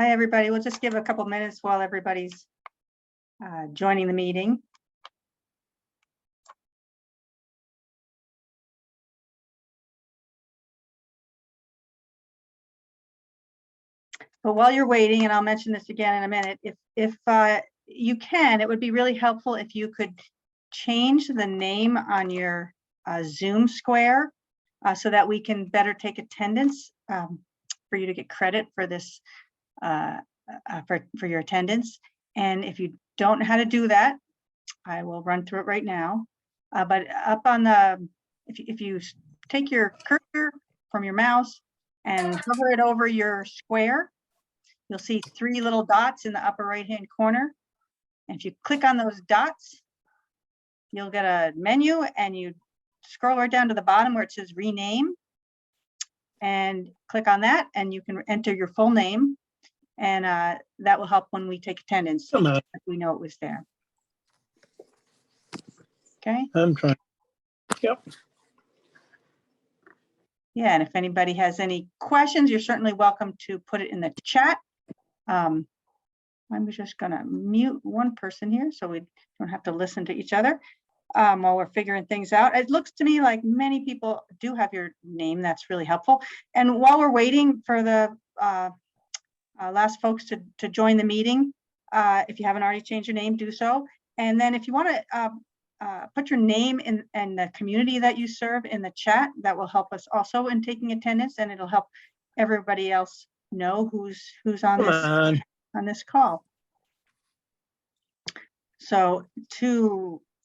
Hi, everybody. We'll just give a couple minutes while everybody's joining the meeting. But while you're waiting, and I'll mention this again in a minute, if you can, it would be really helpful if you could change the name on your Zoom square so that we can better take attendance for you to get credit for this, for your attendance. And if you don't know how to do that, I will run through it right now. But up on the, if you take your cursor from your mouse and hover it over your square, you'll see 3 little dots in the upper right-hand corner. And if you click on those dots, you'll get a menu, and you scroll right down to the bottom where it says rename, and click on that, and you can enter your full name, and that will help when we take attendance. If we know it was there. Okay. I'm trying. Yep. Yeah, and if anybody has any questions, you're certainly welcome to put it in the chat. I'm just gonna mute one person here so we don't have to listen to each other while we're figuring things out. It looks to me like many people do have your name. That's really helpful. And while we're waiting for the last folks to join the meeting, if you haven't already changed your name, do so. And then if you want to put your name in the community that you serve in the chat, that will help us also in taking attendance, and it'll help everybody else know who's on this call. So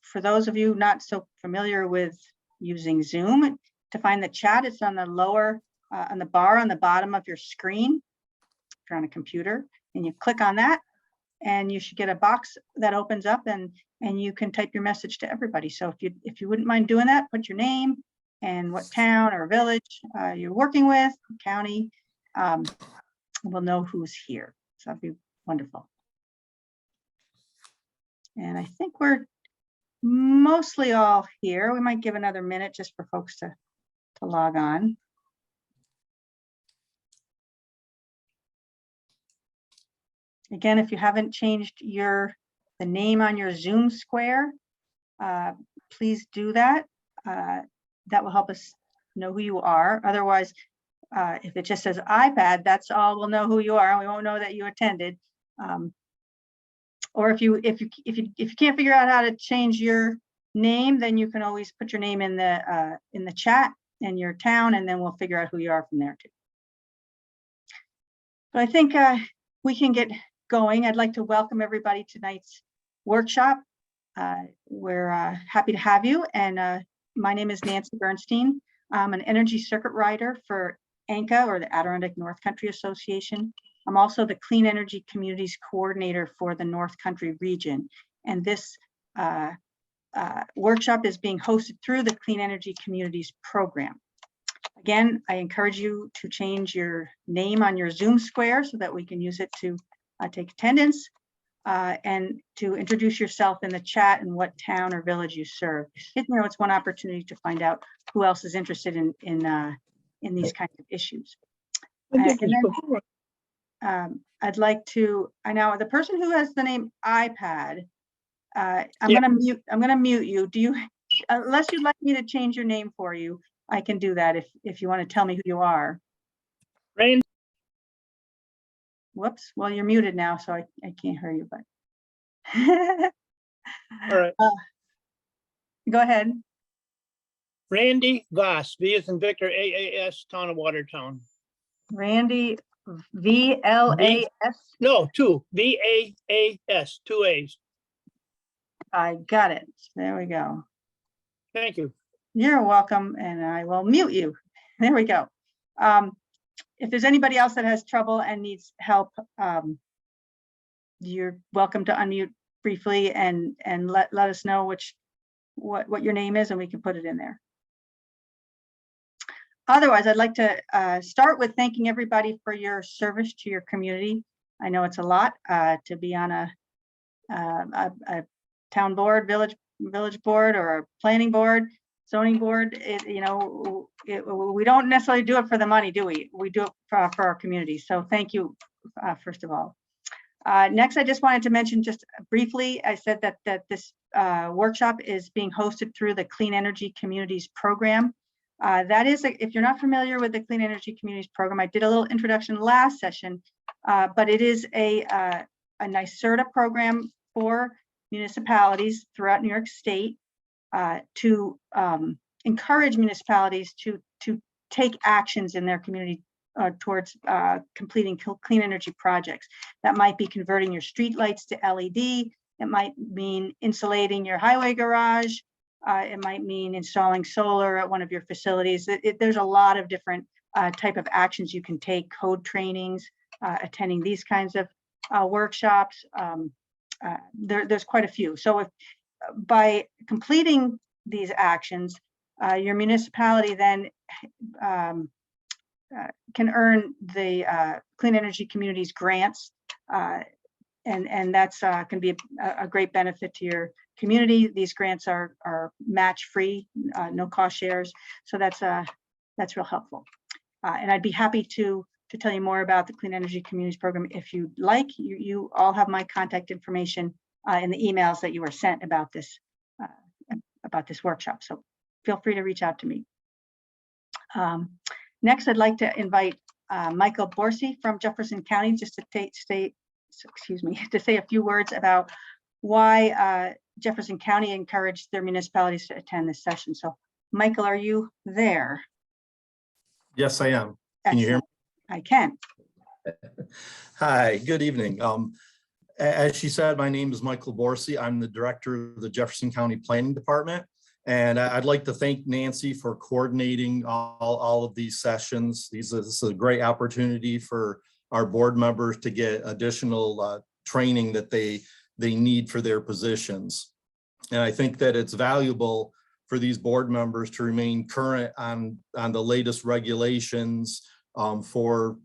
for those of you not so familiar with using Zoom, to find the chat, it's on the lower, on the bar on the bottom of your screen, if you're on a computer, and you click on that, and you should get a box that opens up, and you can type your message to everybody. So if you wouldn't mind doing that, put your name and what town or village you're working with, county, we'll know who's here. So that'd be wonderful. And I think we're mostly all here. We might give another minute just for folks to log on. Again, if you haven't changed the name on your Zoom square, please do that. That will help us know who you are. Otherwise, if it just says iPad, that's all we'll know who you are, and we won't know that you attended. Or if you can't figure out how to change your name, then you can always put your name in the chat and your town, and then we'll figure out who you are from there too. But I think we can get going. I'd like to welcome everybody to tonight's workshop. We're happy to have you, and my name is Nancy Bernstein. I'm an energy circuit rider for ANCA, or the Adirondack North Country Association. I'm also the Clean Energy Communities Coordinator for the North Country region. And this workshop is being hosted through the Clean Energy Communities program. Again, I encourage you to change your name on your Zoom square so that we can use it to take attendance, and to introduce yourself in the chat and what town or village you serve. It's one opportunity to find out who else is interested in these kinds of issues. And then, I'd like to, now the person who has the name iPad, I'm gonna mute you. Do you, unless you'd like me to change your name for you, I can do that if you want to tell me who you are. Randy. Whoops, well, you're muted now, so I can't hear you, but. All right. Go ahead. Randy Voss, V as in Victor, AAS, Town of Watertown. Randy, VLAS? No, 2, VAAS, 2 A's. I got it. There we go. Thank you. You're welcome, and I will mute you. There we go. If there's anybody else that has trouble and needs help, you're welcome to unmute briefly and let us know what your name is, and we can put it in there. Otherwise, I'd like to start with thanking everybody for your service to your community. I know it's a lot to be on a town board, village board, or a planning board, zoning board. We don't necessarily do it for the money, do we? We do it for our community. So thank you first of all. Next, I just wanted to mention just briefly, I said that this workshop is being hosted through the Clean Energy Communities Program. That is, if you're not familiar with the Clean Energy Communities Program, I did a little introduction last session, but it is a NYSERDA program for municipalities throughout New York State to encourage municipalities to take actions in their community towards completing clean energy projects. That might be converting your street lights to LED. It might mean insulating your highway garage. It might mean installing solar at one of your facilities. There's a lot of different type of actions you can take, code trainings, attending these kinds of workshops. There's quite a few. So if by completing these actions, your municipality then can earn the Clean Energy Communities grants, and that's can be a great benefit to your community. These grants are match free, no cost shares, so that's real helpful. And I'd be happy to tell you more about the Clean Energy Communities Program if you'd like. You all have my contact information in the emails that you were sent about this workshop. So feel free to reach out to me. Next, I'd like to invite Michael Borsey from Jefferson County just to say a few words about why Jefferson County encouraged their municipalities to attend this session. So Michael, are you there? Yes, I am. Can you hear me? I can. Hi, good evening. As she said, my name is Michael Borsey. I'm the director of the Jefferson County Planning Department. And I'd like to thank Nancy for coordinating all of these sessions. This is a great opportunity for our board members to get additional training that they need for their positions. And I think that it's valuable for these board members to remain current on the latest regulations for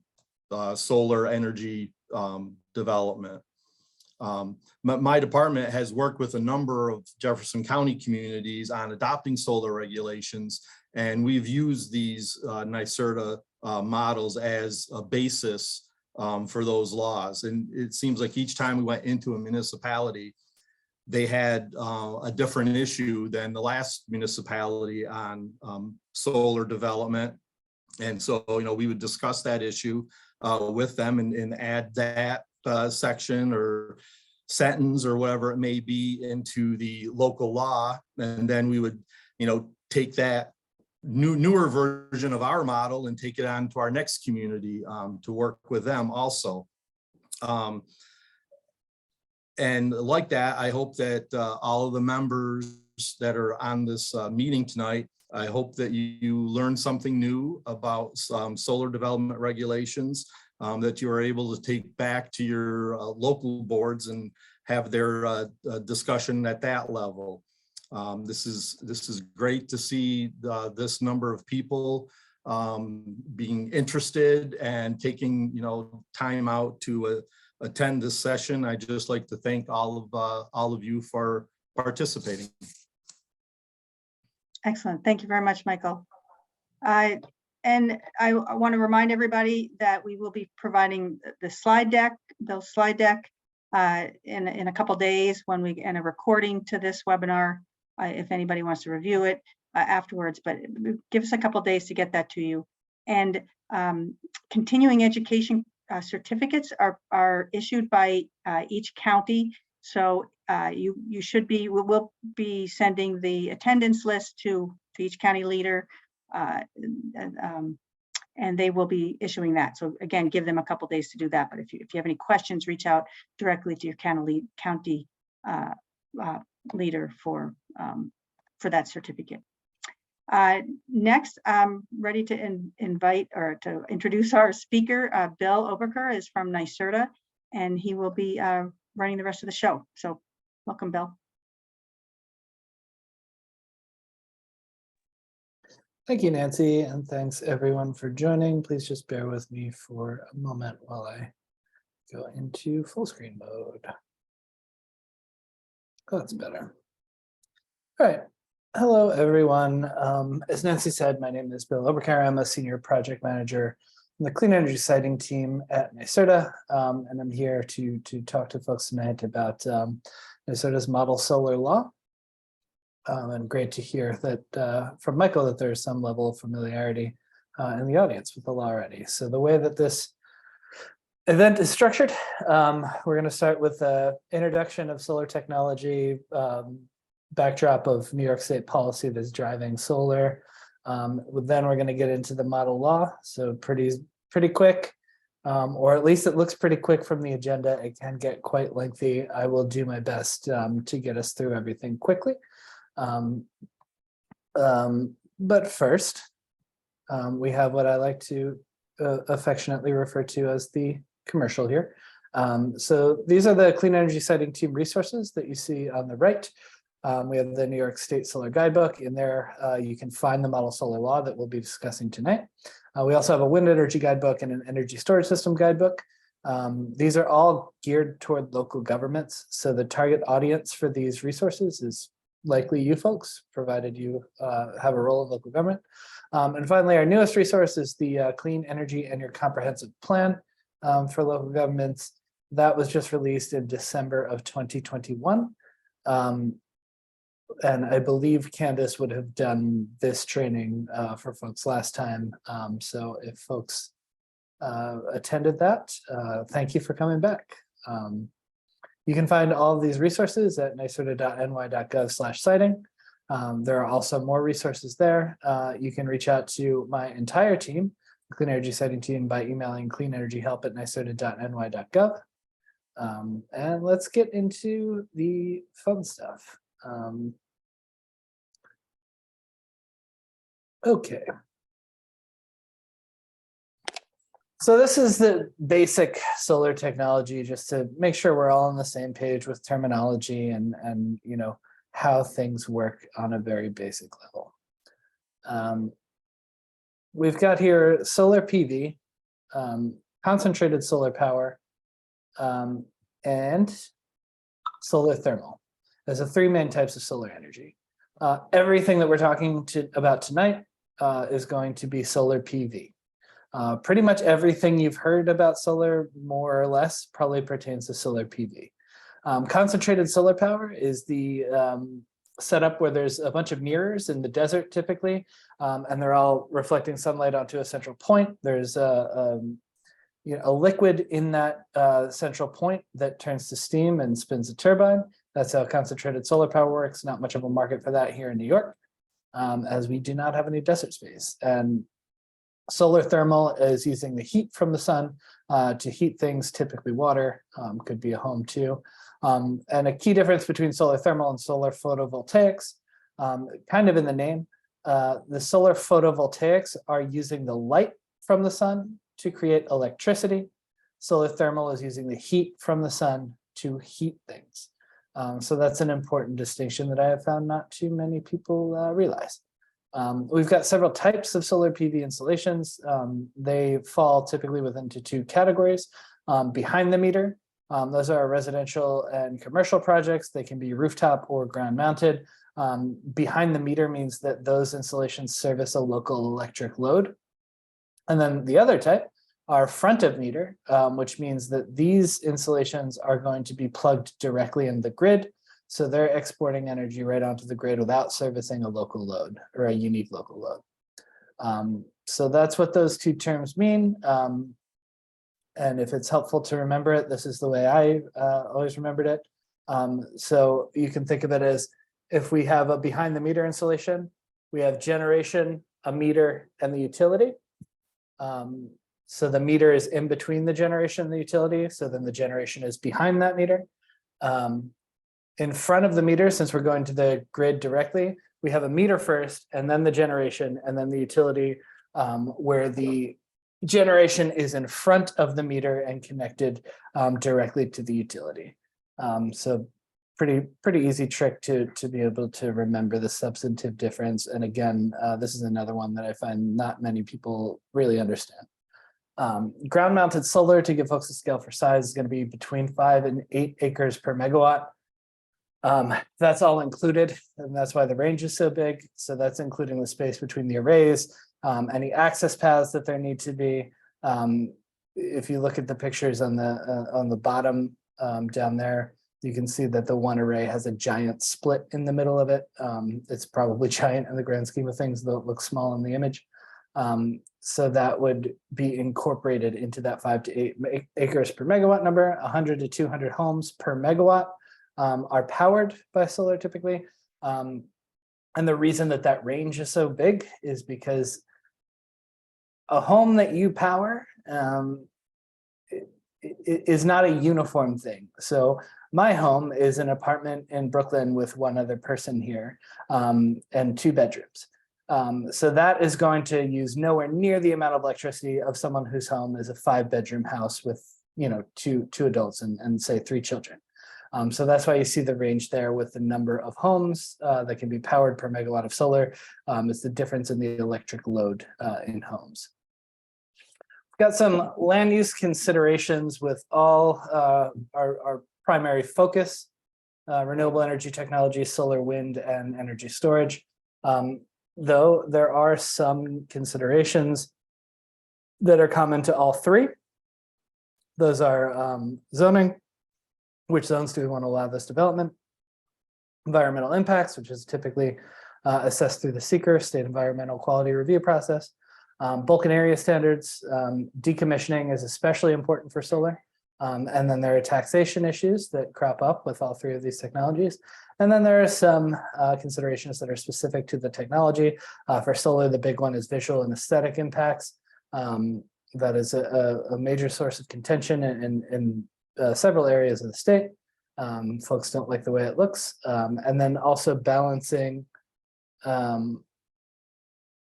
solar energy development. My department has worked with a number of Jefferson County communities on adopting solar regulations, and we've used these NYSERDA models as a basis for those laws. And it seems like each time we went into a municipality, they had a different issue than the last municipality on solar development. And so, we would discuss that issue with them and add that section or sentence or whatever it may be into the local law. And then we would, take that newer version of our model and take it on to our next community to work with them also. And like that, I hope that all of the members that are on this meeting tonight, I hope that you learn something new about solar development regulations that you are able to take back to your local boards and have their discussion at that level. This is great to see this number of people being interested and taking time out to attend this session. I just like to thank all of you for participating. Excellent. Thank you very much, Michael. And I want to remind everybody that we will be providing the slide deck, in a couple days when we and a recording to this webinar, if anybody wants to review it afterwards. But give us a couple days to get that to you. And continuing education certificates are issued by each county. So you should be, we'll be sending the attendance list to each county leader, and they will be issuing that. So again, give them a couple days to do that. But if you have any questions, reach out directly to your county leader for that certificate. Next, I'm ready to invite or to introduce our speaker. Bill Oberkehr is from NYSERDA, and he will be running the rest of the show. So welcome, Bill. Thank you, Nancy, and thanks everyone for joining. Please just bear with me for a moment while I go into full screen mode. Oh, that's better. All right. Hello, everyone. As Nancy said, my name is Bill Oberkehr. I'm a senior project manager the Clean Energy Siting team at NYSERDA, and I'm here to talk to folks tonight about NYSERDA's model solar law. And great to hear that from Michael that there's some level of familiarity in the audience with the law already. So the way that this event is structured, we're going to start with an introduction of solar technology, backdrop of New York State policy that's driving solar. Then we're going to get into the model law, so pretty quick, or at least it looks pretty quick from the agenda. It can get quite lengthy. I will do my best to get us through everything quickly. But first, we have what I like to affectionately refer to as the commercial here. So these are the Clean Energy Siting Team resources that you see on the right. We have the New York State Solar Guidebook. In there, you can find the model solar law that we'll be discussing tonight. We also have a wind energy guidebook and an energy storage system guidebook. These are all geared toward local governments. So the target audience for these resources is likely you folks, provided you have a role in local government. And finally, our newest resource is the Clean Energy and Your Comprehensive Plan for local governments. That was just released in December of 2021. And I believe Candace would have done this training for folks last time. So if folks attended that, thank you for coming back. You can find all of these resources at nyserda.ny.gov/siting. There are also more resources there. You can reach out to my entire team, the Clean Energy Siting team, by emailing cleanenergyhelp@nyserda.ny.gov. And let's get into the fun stuff. Okay. So this is the basic solar technology, just to make sure we're all on the same page with terminology and you know how things work on a very basic level. We've got here solar PV, concentrated solar power, and solar thermal. There's the three main types of solar energy. Everything that we're talking about tonight is going to be solar PV. Pretty much everything you've heard about solar, more or less, probably pertains to solar PV. Concentrated solar power is the setup where there's a bunch of mirrors in the desert typically, and they're all reflecting sunlight onto a central point. There's a liquid in that central point that turns to steam and spins a turbine. That's how concentrated solar power works. Not much of a market for that here in New York, as we do not have any desert space. And solar thermal is using the heat from the sun to heat things, typically water, could be a home too. And a key difference between solar thermal and solar photovoltaics, kind of in the name, the solar photovoltaics are using the light from the sun to create electricity. Solar thermal is using the heat from the sun to heat things. So that's an important distinction that I have found not too many people realize. We've got several types of solar PV installations. They fall typically within two categories. Behind the meter, those are residential and commercial projects. They can be rooftop or ground mounted. Behind the meter means that those installations service a local electric load. And then the other type are front of meter, which means that these installations are going to be plugged directly in the grid. So they're exporting energy right onto the grid without servicing a local load or a unique local load. So that's what those two terms mean. And if it's helpful to remember it, this is the way I always remembered it. So you can think of it as if we have a behind the meter installation, we have generation, a meter, and the utility. So the meter is in between the generation and the utility. So then the generation is behind that meter. In front of the meter, since we're going to the grid directly, we have a meter first, and then the generation, and then the utility, where the generation is in front of the meter and connected directly to the utility. So pretty easy trick to be able to remember the substantive difference. And again, this is another one that I find not many people really understand. Ground mounted solar, to give folks a scale for size, is going to be between 5 and 8 acres per megawatt. That's all included, and that's why the range is so big. So that's including the space between the arrays, any access paths that there need to be, If you look at the pictures on the bottom down there, you can see that the one array has a giant split in the middle of it. It's probably giant in the grand scheme of things, though it looks small in the image. So that would be incorporated into that 5 to 8 acres per megawatt number. 100 to 200 homes per megawatt are powered by solar typically. And the reason that that range is so big is because a home that you power is not a uniform thing. So my home is an apartment in Brooklyn with one other person here and 2 bedrooms. So that is going to use nowhere near the amount of electricity of someone whose home is a 5-bedroom house with, you know, two adults and say 3 children. So that's why you see the range there with the number of homes that can be powered per megawatt of solar. It's the difference in the electric load in homes. We've got some land use considerations with all our primary focus, renewable energy technology, solar, wind, and energy storage. Though there are some considerations that are common to all 3. Those are zoning, which zones do we want to allow this development? Environmental impacts, which is typically assessed through the SEEKR, State Environmental Quality Review process. Bulk and area standards, decommissioning is especially important for solar. And then there are taxation issues that crop up with all 3 of these technologies. And then there are some considerations that are specific to the technology. For solar, the big one is visual and aesthetic impacts. That is a major source of contention in several areas of the state. Folks don't like the way it looks. And then also balancing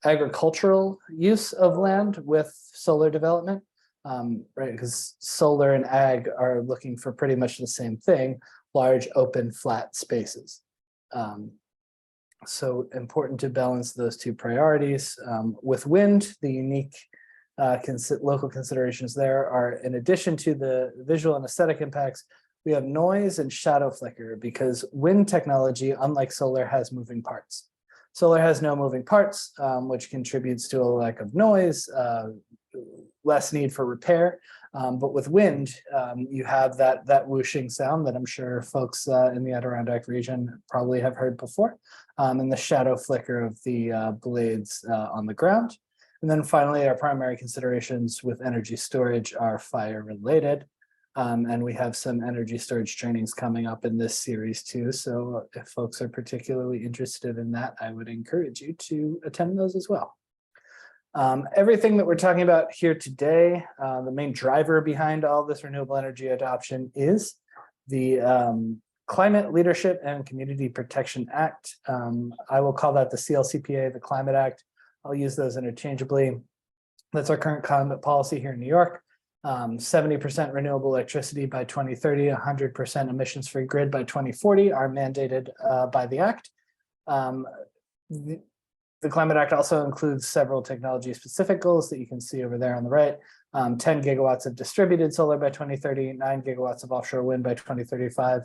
agricultural use of land with solar development. Right, because solar and ag are looking for pretty much the same thing, large, open, flat spaces. So important to balance those 2 priorities. With wind, the unique local considerations there are, in addition to the visual and aesthetic impacts, we have noise and shadow flicker, because wind technology, unlike solar, has moving parts. Solar has no moving parts, which contributes to a lack of noise, less need for repair. But with wind, you have that whooshing sound that I'm sure folks in the Adirondack region probably have heard before, and the shadow flicker of the blades on the ground. And then finally, our primary considerations with energy storage are fire related. And we have some energy storage trainings coming up in this series too. So if folks are particularly interested in that, I would encourage you to attend those as well. Everything that we're talking about here today, the main driver behind all this renewable energy adoption is the Climate Leadership and Community Protection Act. I will call that the CLCPA, the Climate Act. I'll use those interchangeably. That's our current climate policy here in New York. 70% renewable electricity by 2030, 100% emissions-free grid by 2040 are mandated by the Act. The Climate Act also includes several technology-specific goals that you can see over there on the right. 10 gigawatts of distributed solar by 2030, 9 gigawatts of offshore wind by 2035,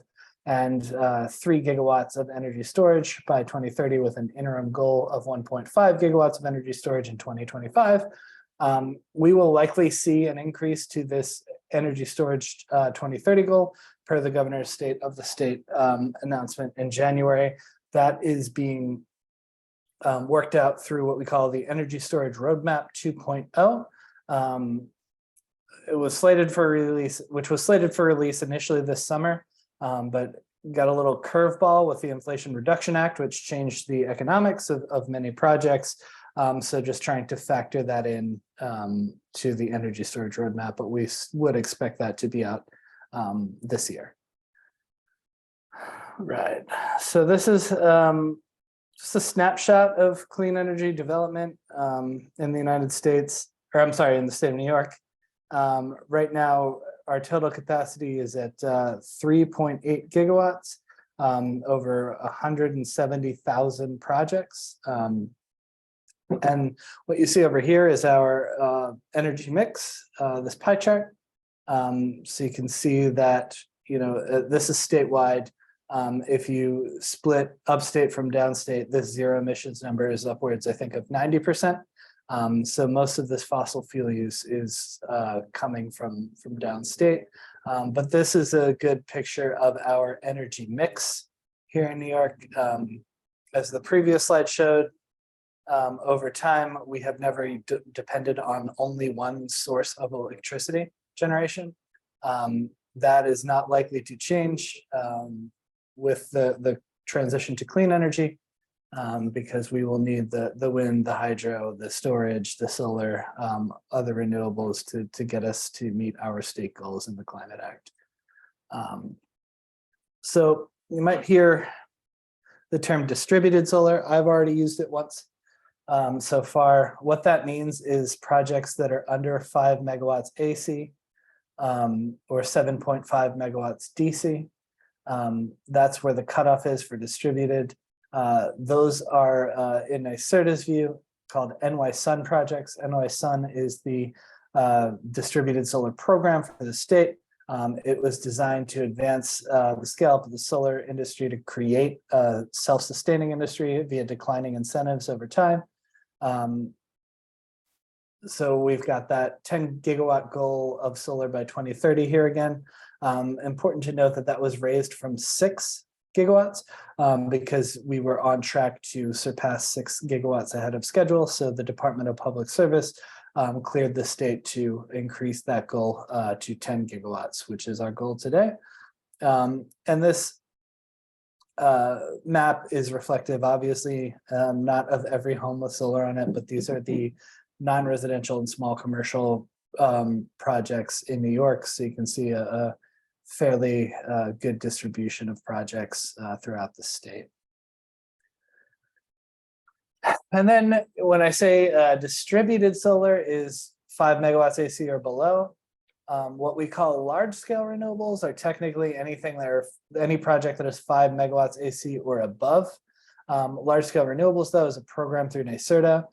and 3 gigawatts of energy storage by 2030, with an interim goal of 1.5 gigawatts of energy storage in 2025. We will likely see an increase to this energy storage 2030 goal per the governor's state of the state announcement in January. That is being worked out through what we call the Energy Storage Roadmap 2.0. It was slated for release, which was slated for release initially this summer, but got a little curveball with the Inflation Reduction Act, which changed the economics of many projects. So just trying to factor that in to the energy storage roadmap, but we would expect that to be out this year. Right, so this is just a snapshot of clean energy development in the United States, or I'm sorry, in the state of New York. Right now, our total capacity is at 3.8 gigawatts, over 170,000 projects. And what you see over here is our energy mix, this pie chart. So you can see that, you know, this is statewide. If you split upstate from downstate, this zero emissions number is upwards, I think, of 90%. So most of this fossil fuel use is coming from downstate. But this is a good picture of our energy mix here in New York. As the previous slide showed, over time, we have never depended on only one source of electricity generation. That is not likely to change with the transition to clean energy, because we will need the wind, the hydro, the storage, the solar, other renewables to get us to meet our state goals in the Climate Act. So you might hear the term distributed solar. I've already used it once so far. What that means is projects that are under 5 megawatts AC or 7.5 megawatts DC. That's where the cutoff is for distributed. Those are in NYSERDA's view called NYSUN projects. NYSUN is the distributed solar program for the state. It was designed to advance the scale up of the solar industry to create a self-sustaining industry via declining incentives over time. So we've got that 10 gigawatt goal of solar by 2030 here again. Important to note that that was raised from 6 gigawatts because we were on track to surpass 6 gigawatts ahead of schedule. So the Department of Public Service cleared the state to increase that goal to 10 gigawatts, which is our goal today. And this map is reflective, obviously, not of every home with solar on it, but these are the non-residential and small commercial projects in New York. So you can see a fairly good distribution of projects throughout the state. And then when I say distributed solar is 5 megawatts AC or below, what we call large scale renewables are technically anything that are any project that is 5 megawatts AC or above. Large scale renewables, though, is a program through NYSERDA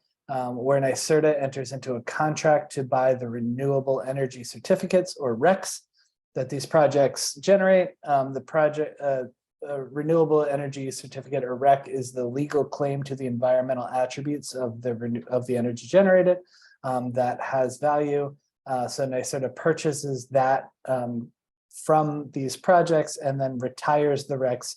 where NYSERDA enters into a contract to buy the renewable energy certificates or RECs that these projects generate. The project renewable energy certificate or REC is the legal claim to the environmental attributes of the energy generated that has value. So NYSERDA purchases that from these projects and then retires the RECs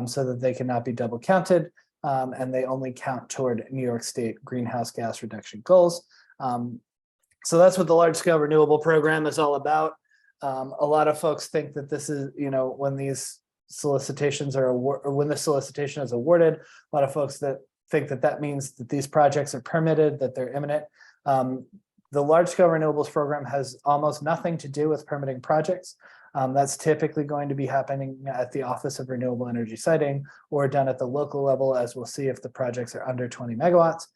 so that they cannot be double counted and they only count toward New York State greenhouse gas reduction goals. So that's what the large scale renewable program is all about. A lot of folks think that this is, when these solicitations are when the solicitation is awarded, a lot of folks that think that that means that these projects are permitted, that they're imminent. The large scale renewables program has almost nothing to do with permitting projects. That's typically going to be happening at the Office of Renewable Energy Siting or done at the local level, as we'll see if the projects are under 20 megawatts.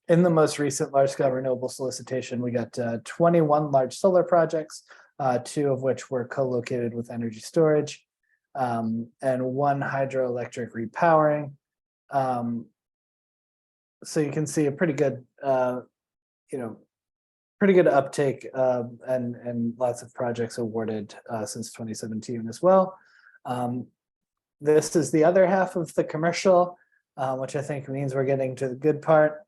In the most recent large scale renewable solicitation, we got 21 large solar projects, 2 of which were co-located with energy storage, and 1 hydroelectric repowering. So you can see a pretty good, pretty good uptake and lots of projects awarded since 2017 as well. This is the other half of the commercial, which I think means we're getting to the good part.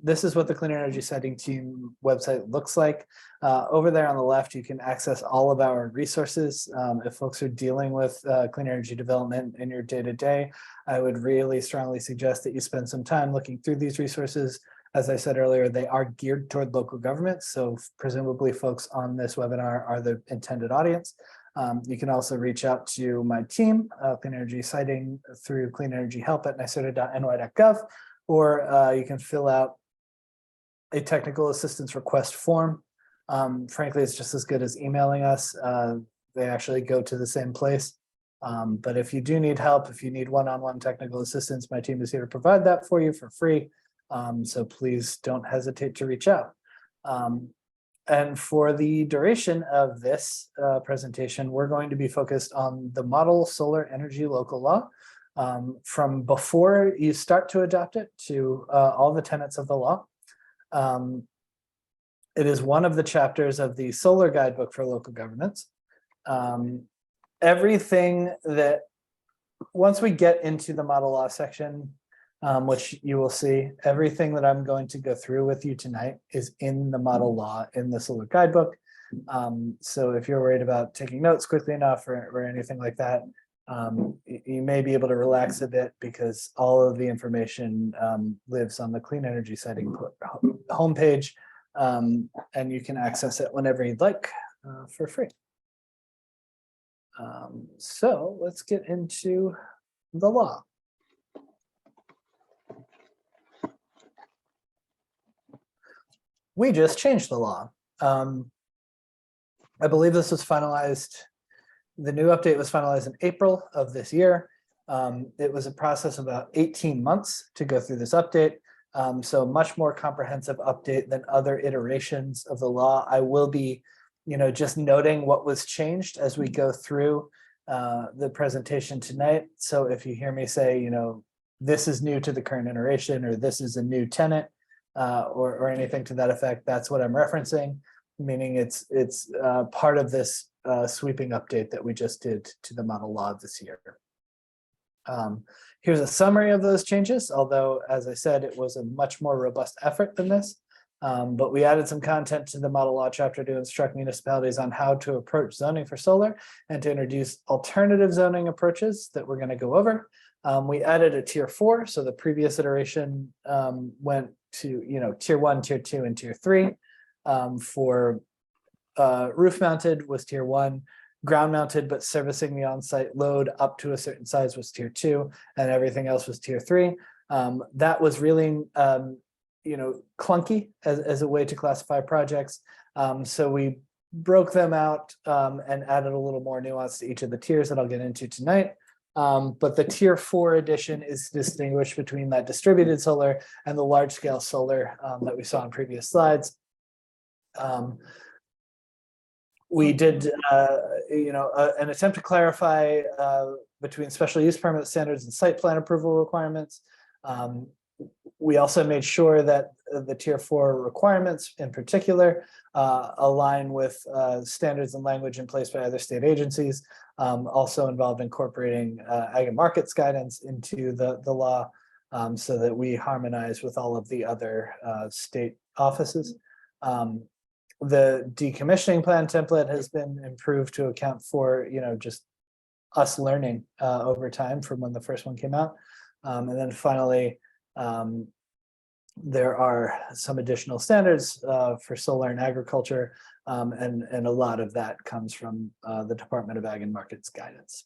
This is what the Clean Energy Siting Team website looks like. Over there on the left, you can access all of our resources. If folks are dealing with clean energy development in your day-to-day, I would really strongly suggest that you spend some time looking through these resources. As I said earlier, they are geared toward local governments, so presumably folks on this webinar are the intended audience. You can also reach out to my team, Clean Energy Siting, through cleanenergyhelp@nyserda.ny.gov, or you can fill out a technical assistance request form. Frankly, it's just as good as emailing us. They actually go to the same place. But if you do need help, if you need one-on-one technical assistance, my team is here to provide that for you for free. So please don't hesitate to reach out. And for the duration of this presentation, we're going to be focused on the Model Solar Energy Local Law, from before you start to adopt it to all the tenets of the law. It is one of the chapters of the Solar Guidebook for Local Governments. Everything that, once we get into the model law section, which you will see. Everything that I'm going to go through with you tonight is in the model law in the solar guidebook. So if you're worried about taking notes quickly enough or anything like that, you may be able to relax a bit because all of the information lives on the clean energy siting homepage, and you can access it whenever you'd like for free. So let's get into the law. We just changed the law. I believe this was finalized. The new update was finalized in April of this year. It was a process of about 18 months to go through this update. So much more comprehensive update than other iterations of the law. I will be, just noting what was changed as we go through the presentation tonight. So if you hear me say, this is new to the current iteration, or this is a new tenant, or anything to that effect, that's what I'm referencing, meaning it's part of this sweeping update that we just did to the model law this year. Here's a summary of those changes, although, as I said, it was a much more robust effort than this. But we added some content to the model law chapter to instruct municipalities on how to approach zoning for solar and to introduce alternative zoning approaches that we're going to go over. We added a tier 4, so the previous iteration went to tier 1, tier 2, and tier 3. For roof mounted was tier 1, ground mounted but servicing the on-site load up to a certain size was tier 2, and everything else was tier 3. That was really clunky as a way to classify projects. So we broke them out and added a little more nuance to each of the tiers that I'll get into tonight. But the tier 4 edition is distinguished between that distributed solar and the large scale solar that we saw in previous slides. We did, an attempt to clarify between special use permit standards and site plan approval requirements. We also made sure that the tier 4 requirements in particular align with standards and language in place by other state agencies, also involved incorporating ag and markets guidance into the law so that we harmonize with all of the other state offices. The decommissioning plan template has been improved to account for, just us learning over time from when the first one came out. And then finally, there are some additional standards for solar and agriculture, and a lot of that comes from the Department of Ag and Markets guidance.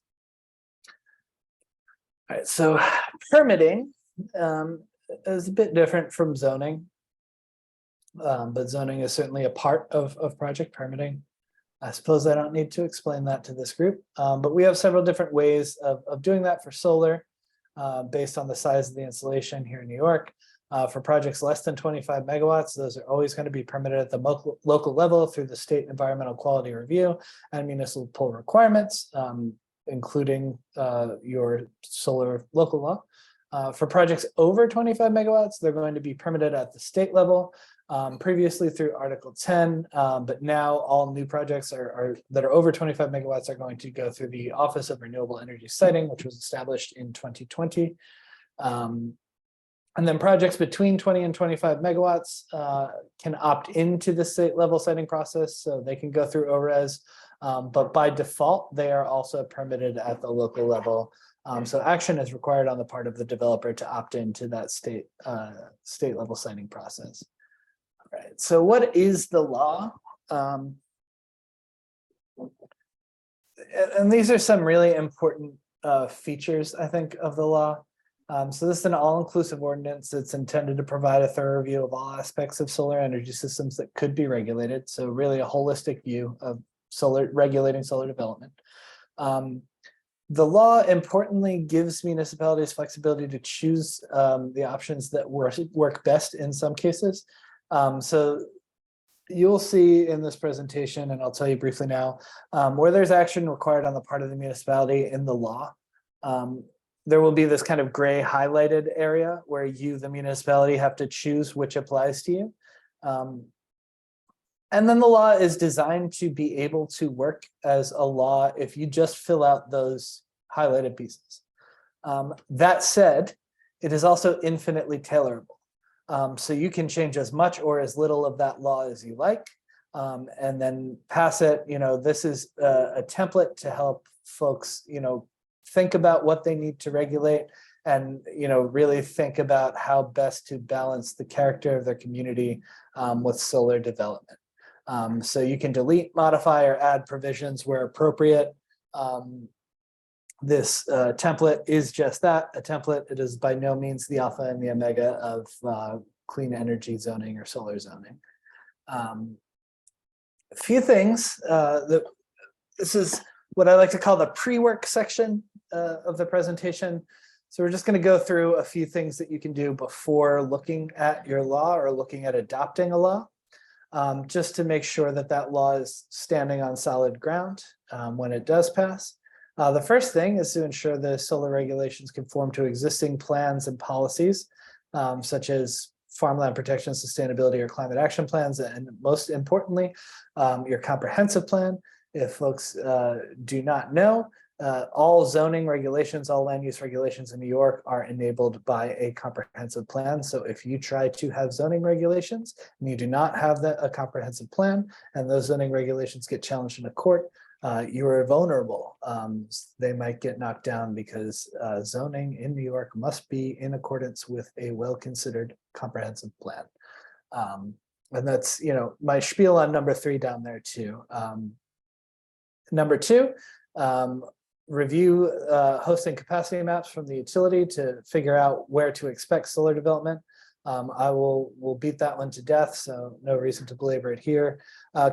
All right, so permitting is a bit different from zoning. But zoning is certainly a part of project permitting. I suppose I don't need to explain that to this group, but we have several different ways of doing that for solar based on the size of the installation here in New York. For projects less than 25 megawatts, those are always going to be permitted at the local level through the state environmental quality review and municipal requirements, including your solar local law. For projects over 25 megawatts, they're going to be permitted at the state level. Previously through Article 10, but now all new projects that are over 25 megawatts are going to go through the Office of Renewable Energy Siting, which was established in 2020. And then projects between 20 and 25 megawatts can opt into the state level siting process, so they can go through ORES, but by default, they are also permitted at the local level. So action is required on the part of the developer to opt into that state level siting process. Right. So what is the law? And these are some really important features, I think, of the law. So this is an all-inclusive ordinance that's intended to provide a thorough review of all aspects of solar energy systems that could be regulated. So really a holistic view of regulating solar development. The law importantly gives municipalities flexibility to choose the options that work best in some cases. So you'll see in this presentation, and I'll tell you briefly now, where there's action required on the part of the municipality in the law, there will be this kind of gray highlighted area where you, the municipality, have to choose which applies to you. And then the law is designed to be able to work as a law if you just fill out those highlighted pieces. That said, it is also infinitely tailorable. So you can change as much or as little of that law as you like, and then pass it. This is a template to help folks, think about what they need to regulate and, really think about how best to balance the character of their community with solar development. So you can delete, modify, or add provisions where appropriate. This template is just that, a template. It is by no means the alpha and the omega of clean energy zoning or solar zoning. A few things that this is what I like to call the pre-work section of the presentation. So we're just going to go through a few things that you can do before looking at your law or looking at adopting a law, just to make sure that that law is standing on solid ground when it does pass. The first thing is to ensure the solar regulations conform to existing plans and policies, such as farmland protection, sustainability, or climate action plans, and most importantly, your comprehensive plan. If folks do not know, all zoning regulations, all land use regulations in New York are enabled by a comprehensive plan. So if you try to have zoning regulations and you do not have a comprehensive plan, and those zoning regulations get challenged in a court, you are vulnerable. They might get knocked down because zoning in New York must be in accordance with a well-considered comprehensive plan. And that's, my spiel on number 3 down there too. Number 2, review hosting capacity maps from the utility to figure out where to expect solar development. I will beat that one to death, so no reason to belabor it here.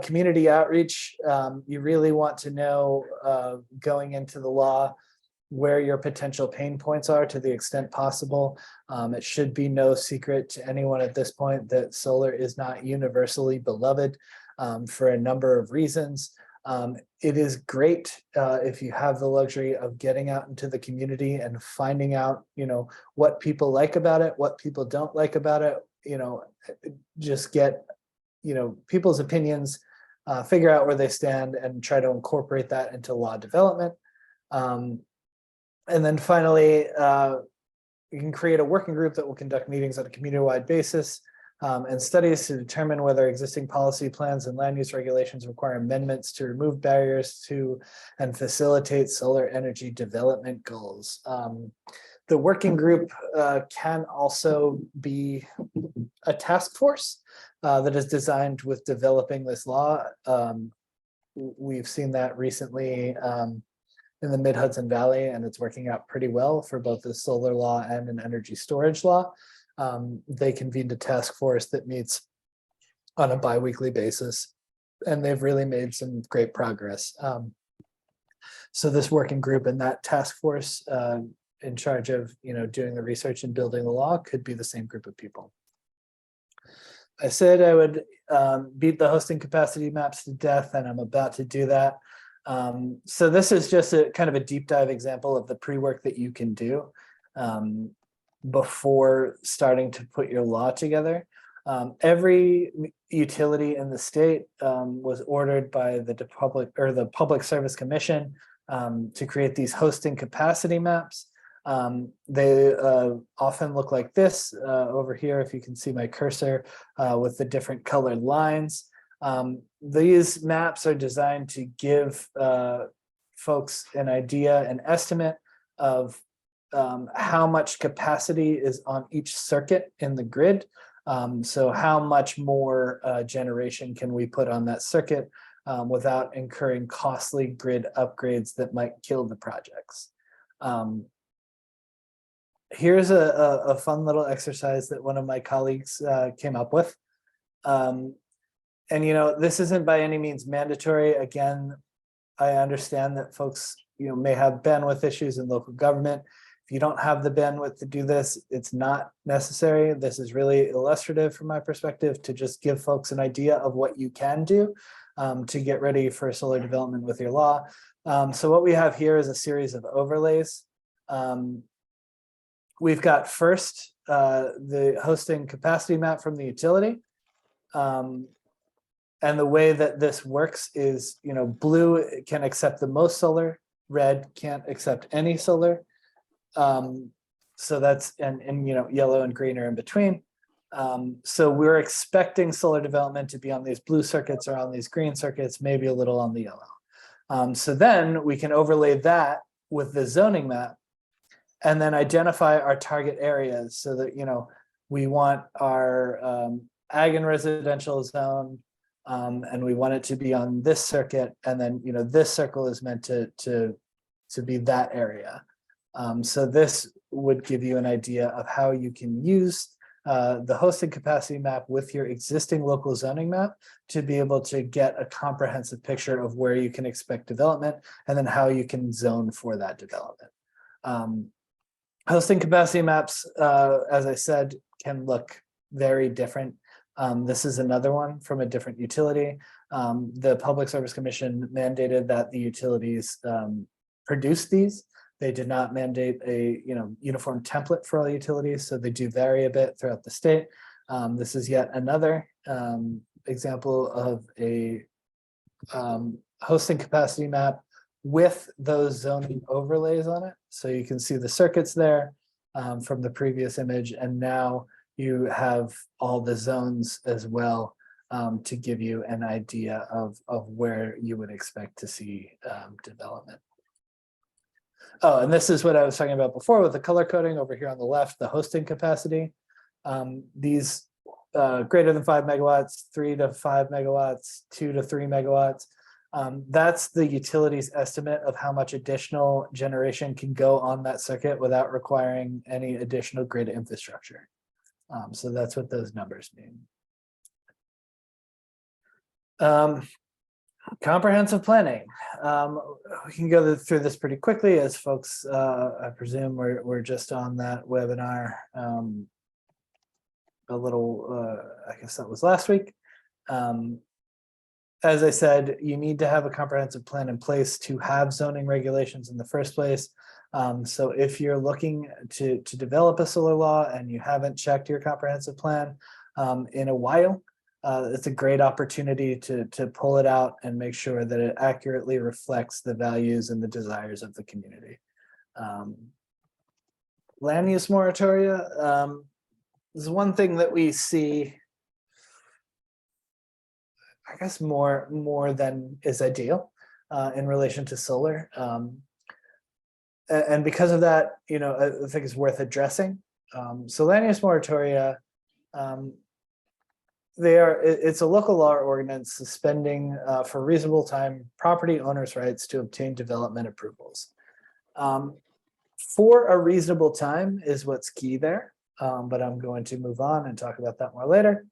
Community outreach, you really want to know going into the law where your potential pain points are to the extent possible. It should be no secret to anyone at this point that solar is not universally beloved for a number of reasons. It is great if you have the luxury of getting out into the community and finding out, what people like about it, what people don't like about it, just get, people's opinions, figure out where they stand and try to incorporate that into law development. And then finally, you can create a working group that will conduct meetings on a community-wide basis and studies to determine whether existing policy plans and land use regulations require amendments to remove barriers to and facilitate solar energy development goals. The working group can also be a task force that is designed with developing this law. We've seen that recently in the Mid-Hudson Valley, and it's working out pretty well for both the solar law and an energy storage law. They convened a task force that meets on a bi-weekly basis, and they've really made some great progress. So this working group and that task force in charge of doing the research and building the law could be the same group of people. I said I would beat the hosting capacity maps to death, and I'm about to do that. So this is just a kind of a deep dive example of the pre-work that you can do before starting to put your law together. Every utility in the state was ordered by the Public Service Commission to create these hosting capacity maps. They often look like this over here, if you can see my cursor with the different colored lines. These maps are designed to give folks an idea, an estimate of how much capacity is on each circuit in the grid. So how much more generation can we put on that circuit without incurring costly grid upgrades that might kill the projects. Here's a fun little exercise that one of my colleagues came up with. And this isn't by any means mandatory. Again, I understand that folks may have bandwidth issues in local government. If you don't have the bandwidth to do this, it's not necessary. This is really illustrative from my perspective to just give folks an idea of what you can do to get ready for solar development with your law. So what we have here is a series of overlays. We've got first the hosting capacity map from the utility. And the way that this works is, blue can accept the most solar, red can't accept any solar. So that's, and yellow and green are in between. So we're expecting solar development to be on these blue circuits or on these green circuits, maybe a little on the yellow. So then we can overlay that with the zoning map and then identify our target areas so that, we want our ag and residential zone, and we want it to be on this circuit. And then, this circle is meant to be that area. So this would give you an idea of how you can use the hosting capacity map with your existing local zoning map to be able to get a comprehensive picture of where you can expect development and then how you can zone for that development. Hosting capacity maps, as I said, can look very different. This is another one from a different utility. The Public Service Commission mandated that the utilities produce these. They did not mandate a uniform template for all utilities, so they do vary a bit throughout the state. This is yet another example of a hosting capacity map with those zoning overlays on it. So you can see the circuits there from the previous image, and now you have all the zones as well to give you an idea of where you would expect to see development. Oh, and this is what I was talking about before with the color coding over here on the left, the hosting capacity. These greater than 5 megawatts, 3 to 5 megawatts, 2 to 3 megawatts. That's the utility's estimate of how much additional generation can go on that circuit without requiring any additional grid infrastructure. So that's what those numbers mean. Comprehensive planning. We can go through this pretty quickly as folks, I presume we're just on that webinar a little, I guess that was last week. As I said, you need to have a comprehensive plan in place to have zoning regulations in the first place. So if you're looking to develop a solar law and you haven't checked your comprehensive plan in a while, it's a great opportunity to pull it out and make sure that it accurately reflects the values and the desires of the community. Land use moratoria is one thing that we see, I guess, more than is ideal in relation to solar. And because of that, I think it's worth addressing. So land use moratoria, it's a local law or ordinance suspending for reasonable time property owners' rights to obtain development approvals. For a reasonable time is what's key there, but I'm going to move on and talk about that more later.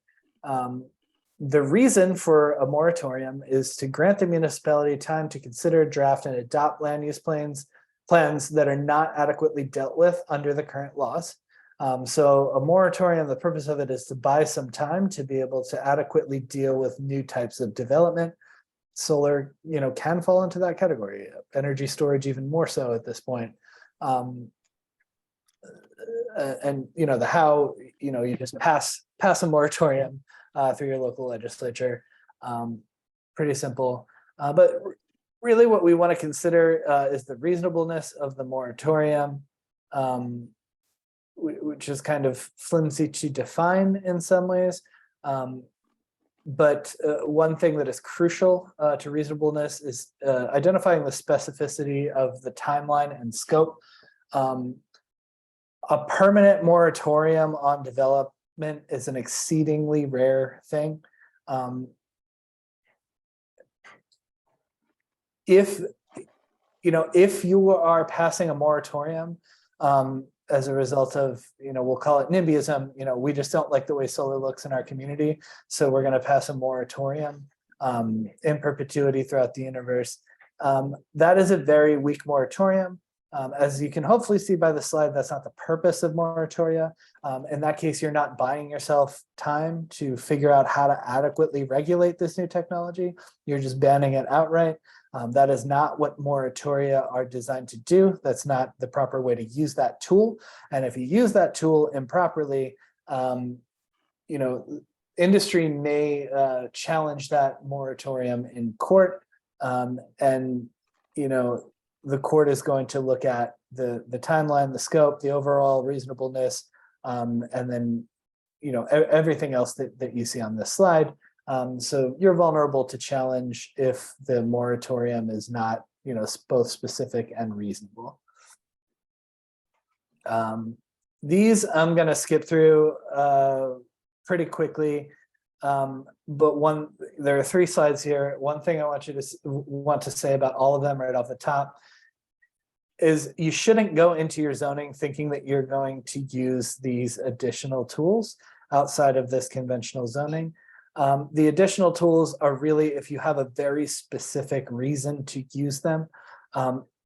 The reason for a moratorium is to grant the municipality time to consider, draft, and adopt land use plans that are not adequately dealt with under the current laws. So a moratorium, the purpose of it is to buy some time to be able to adequately deal with new types of development. Solar, can fall into that category. Energy storage even more so at this point. And the how, you just pass a moratorium through your local legislature. Pretty simple. But really what we want to consider is the reasonableness of the moratorium, which is kind of flimsy to define in some ways. But one thing that is crucial to reasonableness is identifying the specificity of the timeline and scope. A permanent moratorium on development is an exceedingly rare thing. If you are passing a moratorium as a result of, we'll call it NIMBYism, we just don't like the way solar looks in our community, so we're going to pass a moratorium in perpetuity throughout the universe. That is a very weak moratorium. As you can hopefully see by the slide, that's not the purpose of moratoria. In that case, you're not buying yourself time to figure out how to adequately regulate this new technology. You're just banning it outright. That is not what moratoria are designed to do. That's not the proper way to use that tool. And if you use that tool improperly, industry may challenge that moratorium in court. The court is going to look at the timeline, the scope, the overall reasonableness, and then, everything else that you see on this slide. So you're vulnerable to challenge if the moratorium is not, both specific and reasonable. These I'm going to skip through pretty quickly. But there are 3 slides here. One thing I want to say about all of them right off the top is you shouldn't go into your zoning thinking that you're going to use these additional tools outside of this conventional zoning. The additional tools are really if you have a very specific reason to use them.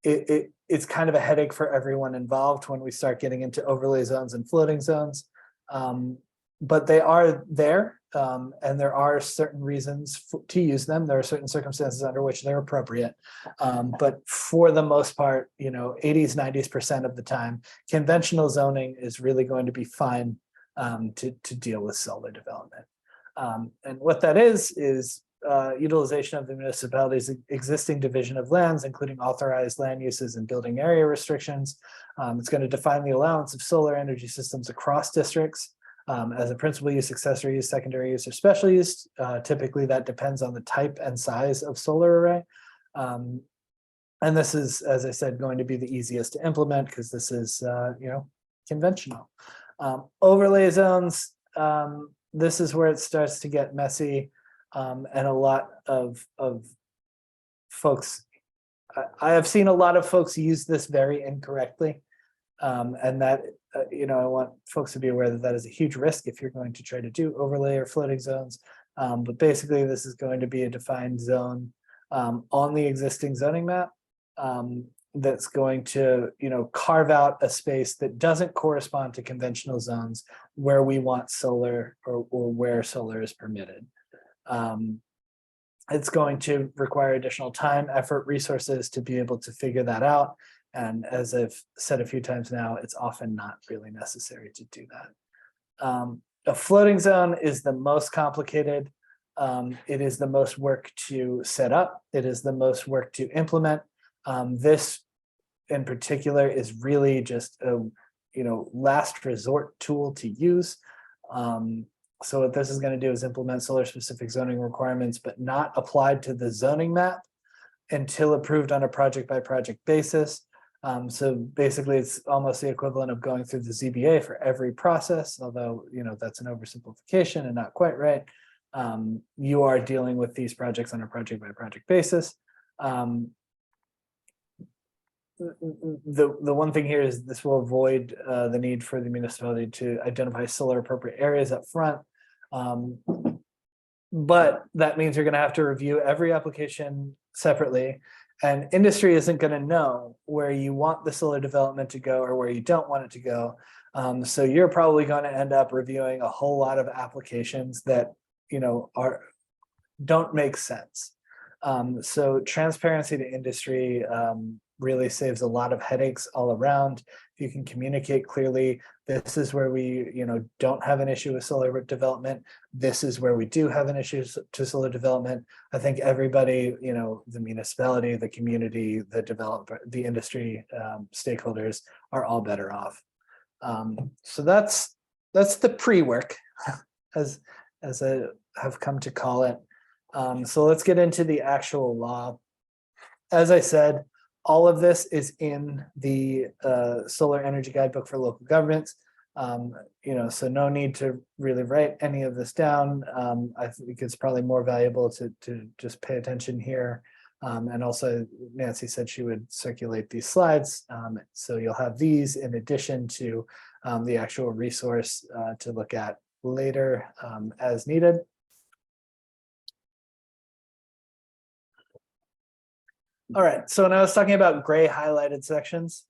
It's kind of a headache for everyone involved when we start getting into overlay zones and floating zones. But they are there, and there are certain reasons to use them. There are certain circumstances under which they're appropriate. But for the most part, 80s, 90% of the time, conventional zoning is really going to be fine to deal with solar development. And what that is utilization of the municipality's existing division of lands, including authorized land uses and building area restrictions. It's going to define the allowance of solar energy systems across districts as a principal use, accessory use, secondary use, or special use. Typically, that depends on the type and size of solar array. And this is, as I said, going to be the easiest to implement because this is, conventional. Overlay zones, this is where it starts to get messy. And a lot of folks, I have seen a lot of folks use this very incorrectly. And that, I want folks to be aware that that is a huge risk if you're going to try to do overlay or floating zones. But basically, this is going to be a defined zone on the existing zoning map that's going to, carve out a space that doesn't correspond to conventional zones where we want solar or where solar is permitted. It's going to require additional time, effort, resources to be able to figure that out. And as I've said a few times now, it's often not really necessary to do that. A floating zone is the most complicated. It is the most work to set up. It is the most work to implement. This in particular is really just a last resort tool to use. So what this is going to do is implement solar specific zoning requirements, but not applied to the zoning map until approved on a project by project basis. So basically it's almost the equivalent of going through the ZBA for every process, although, that's an oversimplification and not quite right. You are dealing with these projects on a project by project basis. The one thing here is this will avoid the need for the municipality to identify solar appropriate areas up front. But that means you're going to have to review every application separately, and industry isn't going to know where you want the solar development to go or where you don't want it to go. So you're probably going to end up reviewing a whole lot of applications that don't make sense. So transparency to industry really saves a lot of headaches all around. If you can communicate clearly, this is where we don't have an issue with solar development. This is where we do have an issue to solar development. I think everybody, the municipality, the community, the developer, the industry stakeholders are all better off. So that's the pre-work, as I have come to call it. So let's get into the actual law. As I said, all of this is in the Solar Energy Guidebook for Local Governments. So no need to really write any of this down. I think it's probably more valuable to just pay attention here. And also, Nancy said she would circulate these slides. So you'll have these in addition to the actual resource to look at later as needed. All right, so when I was talking about gray highlighted sections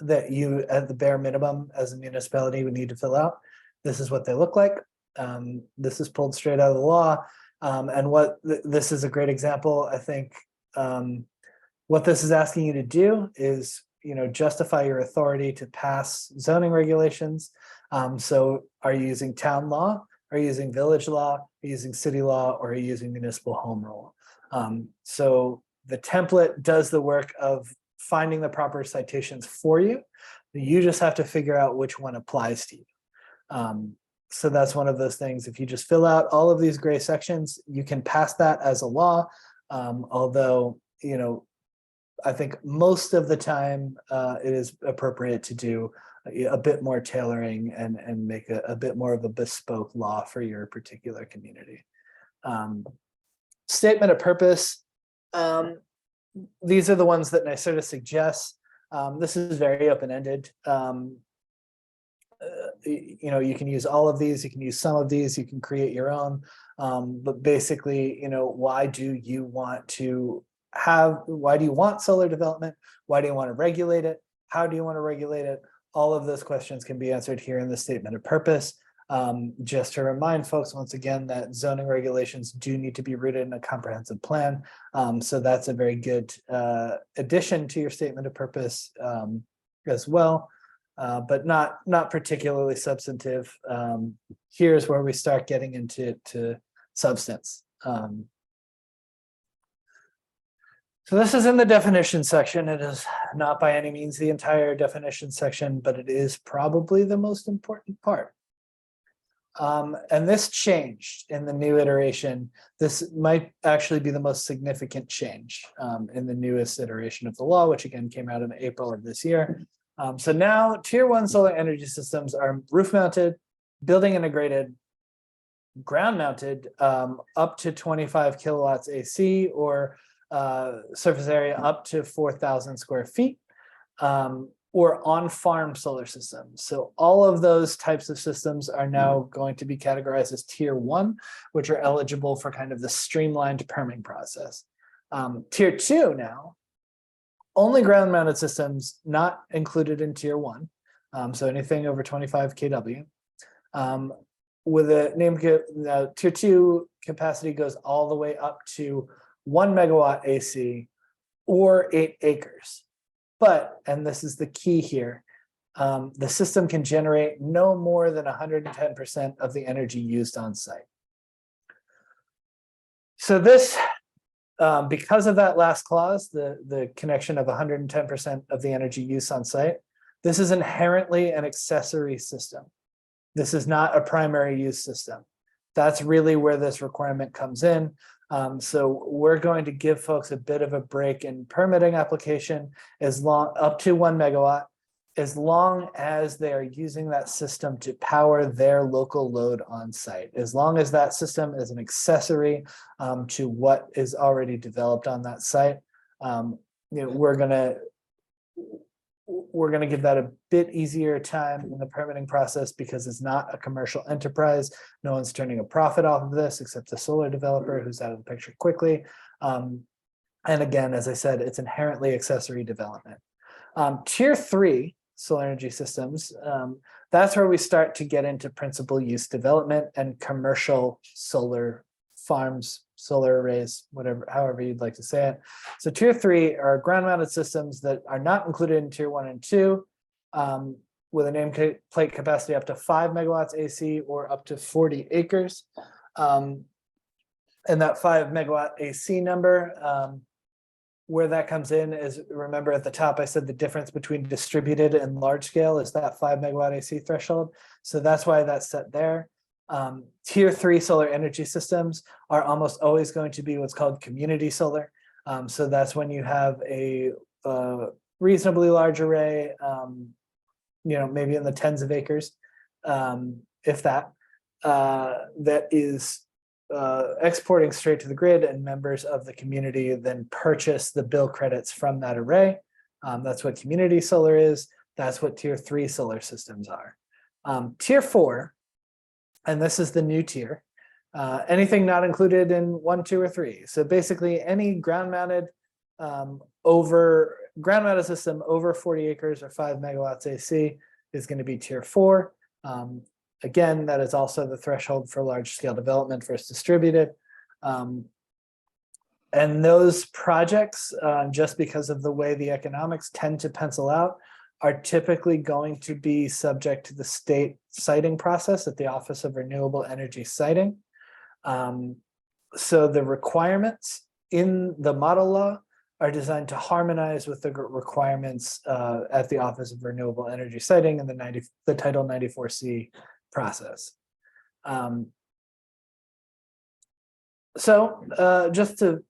that you, at the bare minimum as a municipality, would need to fill out, this is what they look like. This is pulled straight out of the law. And this is a great example. I think what this is asking you to do is, justify your authority to pass zoning regulations. So are you using town law? Are you using village law? Are you using city law? Or are you using municipal home rule? So the template does the work of finding the proper citations for you. You just have to figure out which one applies to you. So that's one of those things. If you just fill out all of these gray sections, you can pass that as a law. Although, you know, I think most of the time it is appropriate to do a bit more tailoring and make a bit more of a bespoke law for your particular community. Statement of purpose. These are the ones that NYSERDA suggests. This is very open-ended. You know, you can use all of these, you can use some of these, you can create your own. But basically, you know, why do you want solar development? Why do you want to regulate it? How do you want to regulate it? All of those questions can be answered here in the statement of purpose. Just to remind folks once again that zoning regulations do need to be rooted in a comprehensive plan. So that's a very good addition to your statement of purpose as well. But not particularly substantive. Here's where we start getting into substance. So this is in the definition section. It is not by any means the entire definition section, but it is probably the most important part. And this changed in the new iteration. This might actually be the most significant change in the newest iteration of the law, which again came out in April of this year. So now tier 1 solar energy systems are roof mounted, building integrated, ground mounted, up to 25 kilowatts AC, or surface area up to 4,000 square feet, or on-farm solar systems. So all of those types of systems are now going to be categorized as tier 1, which are eligible for kind of the streamlined permitting process. Tier 2 now, only ground mounted systems not included in tier 1. So anything over 25 kW. With a name, tier 2 capacity goes all the way up to 1 megawatt AC or 8 acres. But, and this is the key here, the system can generate no more than 110% of the energy used on site. So this, because of that last clause, the connection of 110% of the energy use on site, this is inherently an accessory system. This is not a primary use system. That's really where this requirement comes in. So we're going to give folks a bit of a break in permitting application up to 1 megawatt, as long as they are using that system to power their local load on site. As long as that system is an accessory to what is already developed on that site, you know, we're gonna give that a bit easier time in the permitting process because it's not a commercial enterprise. No one's turning a profit off of this except the solar developer who's out of the picture quickly. And again, as I said, it's inherently accessory development. Tier 3 solar energy systems, that's where we start to get into principal use development and commercial solar farms, solar arrays, whatever, however you'd like to say it. So tier 3 are ground mounted systems that are not included in tier 1 and 2, with a nameplate capacity up to 5 megawatts AC or up to 40 acres. And that 5 megawatt AC number, where that comes in is, remember at the top I said the difference between distributed and large scale is that 5 megawatt AC threshold. So that's why that's set there. Tier 3 solar energy systems are almost always going to be what's called community solar. So that's when you have a reasonably large array, you know, maybe in the tens of acres, if that, that is exporting straight to the grid, and members of the community then purchase the bill credits from that array. That's what community solar is. That's what tier 3 solar systems are. Tier 4, and this is the new tier, anything not included in 1, 2, or 3. So basically any ground mounted system over 40 acres or 5 megawatts AC is going to be tier 4. Again, that is also the threshold for large scale development versus distributed. And those projects, just because of the way the economics tend to pencil out, are typically going to be subject to the state siting process at the Office of Renewable Energy Siting. So the requirements in the model law are designed to harmonize with the requirements at the Office of Renewable Energy Siting and the Title 94C process. So just to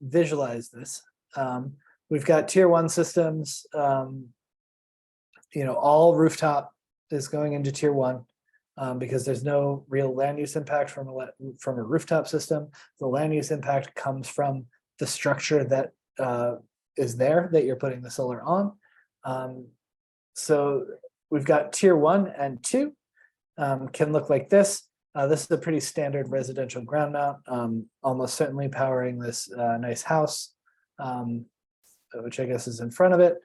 visualize this, we've got tier 1 systems. All rooftop is going into tier 1 because there's no real land use impact from a rooftop system. The land use impact comes from the structure that is there that you're putting the solar on. So we've got tier 1 and 2 can look like this. This is a pretty standard residential ground mount, almost certainly powering this nice house, which I guess is in front of it.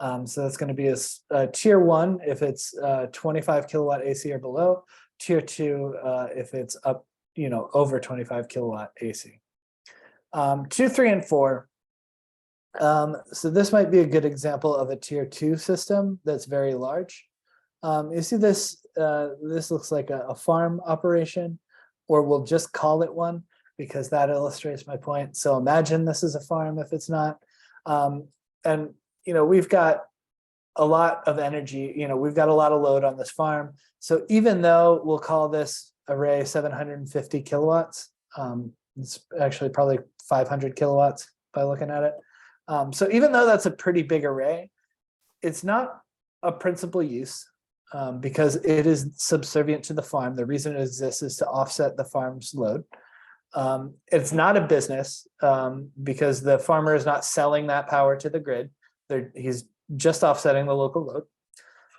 So that's going to be a tier 1 if it's 25 kilowatt AC or below, tier 2 if it's up, over 25 kilowatt AC. 2, 3, and 4. So this might be a good example of a tier 2 system that's very large. You see this, this looks like a farm operation, or we'll just call it one because that illustrates my point. So imagine this is a farm if it's not. And we've got a lot of energy, we've got a lot of load on this farm. So even though we'll call this array 750 kilowatts, it's actually probably 500 kilowatts by looking at it. So even though that's a pretty big array, it's not a principal use because it is subservient to the farm. The reason it exists is to offset the farm's load. It's not a business because the farmer is not selling that power to the grid. He's just offsetting the local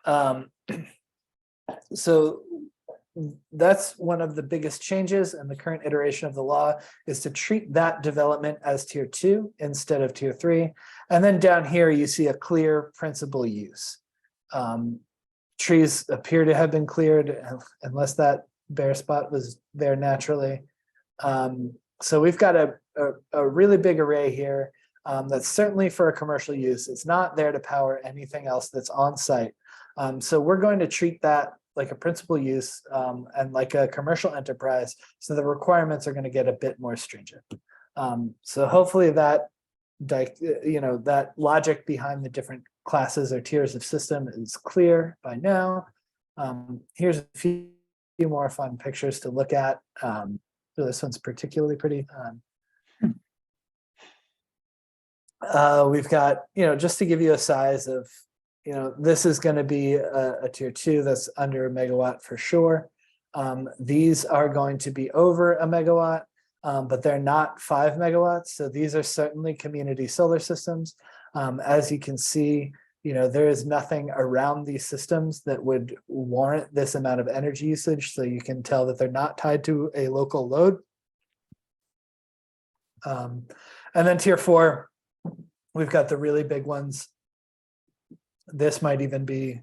load. So that's one of the biggest changes, and the current iteration of the law is to treat that development as tier 2 instead of tier 3. And then down here, you see a clear principal use. Trees appear to have been cleared unless that bare spot was there naturally. So we've got a really big array here that's certainly for a commercial use. It's not there to power anything else that's on site. So we're going to treat that like a principal use and like a commercial enterprise. So the requirements are going to get a bit more stringent. So hopefully that, that logic behind the different classes or tiers of system is clear by now. Here's a few more fun pictures to look at. So this one's particularly pretty. We've got, just to give you a size of, this is going to be a tier 2 that's under a megawatt for sure. These are going to be over a megawatt, but they're not 5 megawatts. So these are certainly community solar systems. As you can see, there is nothing around these systems that would warrant this amount of energy usage. So you can tell that they're not tied to a local load. And then tier 4, we've got the really big ones. This might even be,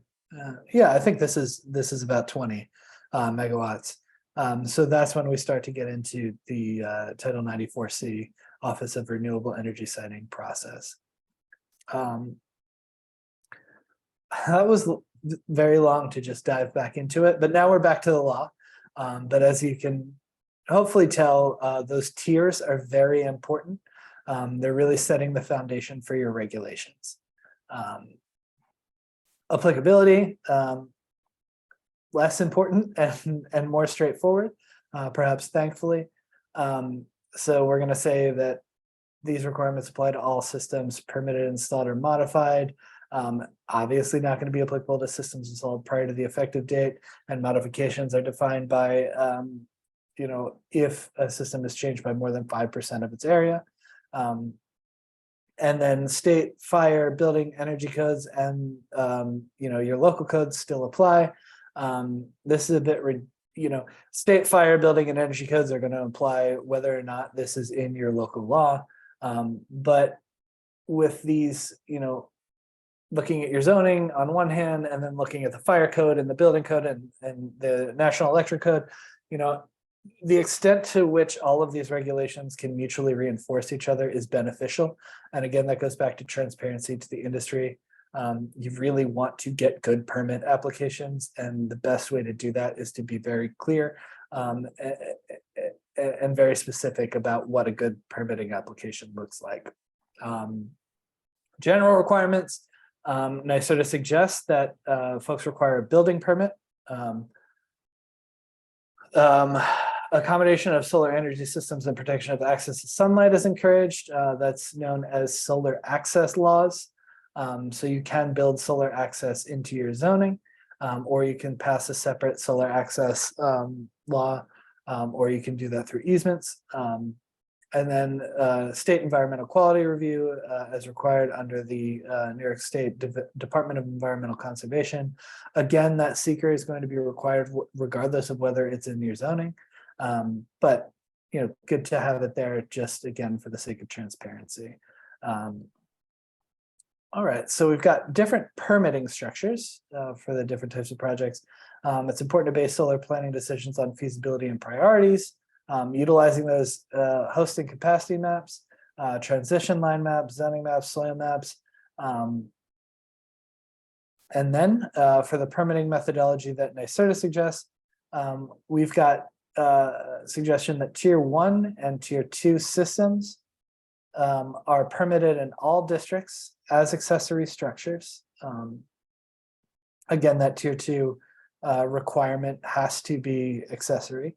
I think this is about 20 megawatts. So that's when we start to get into the Title 94C Office of Renewable Energy Siting process. That was very long to just dive back into it, but now we're back to the law. But as you can hopefully tell, those tiers are very important. They're really setting the foundation for your regulations. Applicability, less important and more straightforward, perhaps thankfully. So we're going to say that these requirements apply to all systems permitted, installed, or modified. Obviously not going to be applicable to systems installed prior to the effective date, and modifications are defined by, if a system is changed by more than 5% of its area. And then state, fire, building, energy codes, and your local codes still apply. This is a bit, state, fire, building, and energy codes are going to apply whether or not this is in your local law. But with these, looking at your zoning on one hand, and then looking at the fire code and the building code and the National Electric Code, the extent to which all of these regulations can mutually reinforce each other is beneficial. And again, that goes back to transparency to the industry. You really want to get good permit applications, and the best way to do that is to be very clear and very specific about what a good permitting application looks like. General requirements, NYSERDA suggests that folks require a building permit. Accommodation of solar energy systems and protection of access to sunlight is encouraged. That's known as solar access laws. So you can build solar access into your zoning, or you can pass a separate solar access law, or you can do that through easements. And then state environmental quality review as required under the New York State Department of Environmental Conservation. Again, that seeker is going to be required regardless of whether it's in your zoning. But good to have it there just again for the sake of transparency. All right, so we've got different permitting structures for the different types of projects. It's important to base solar planning decisions on feasibility and priorities. Utilizing those hosting capacity maps, transition line maps, zoning maps, soil maps. And then for the permitting methodology that NYSERDA suggests, we've got suggestion that tier 1 and tier 2 systems are permitted in all districts as accessory structures. Again, that tier 2 requirement has to be accessory.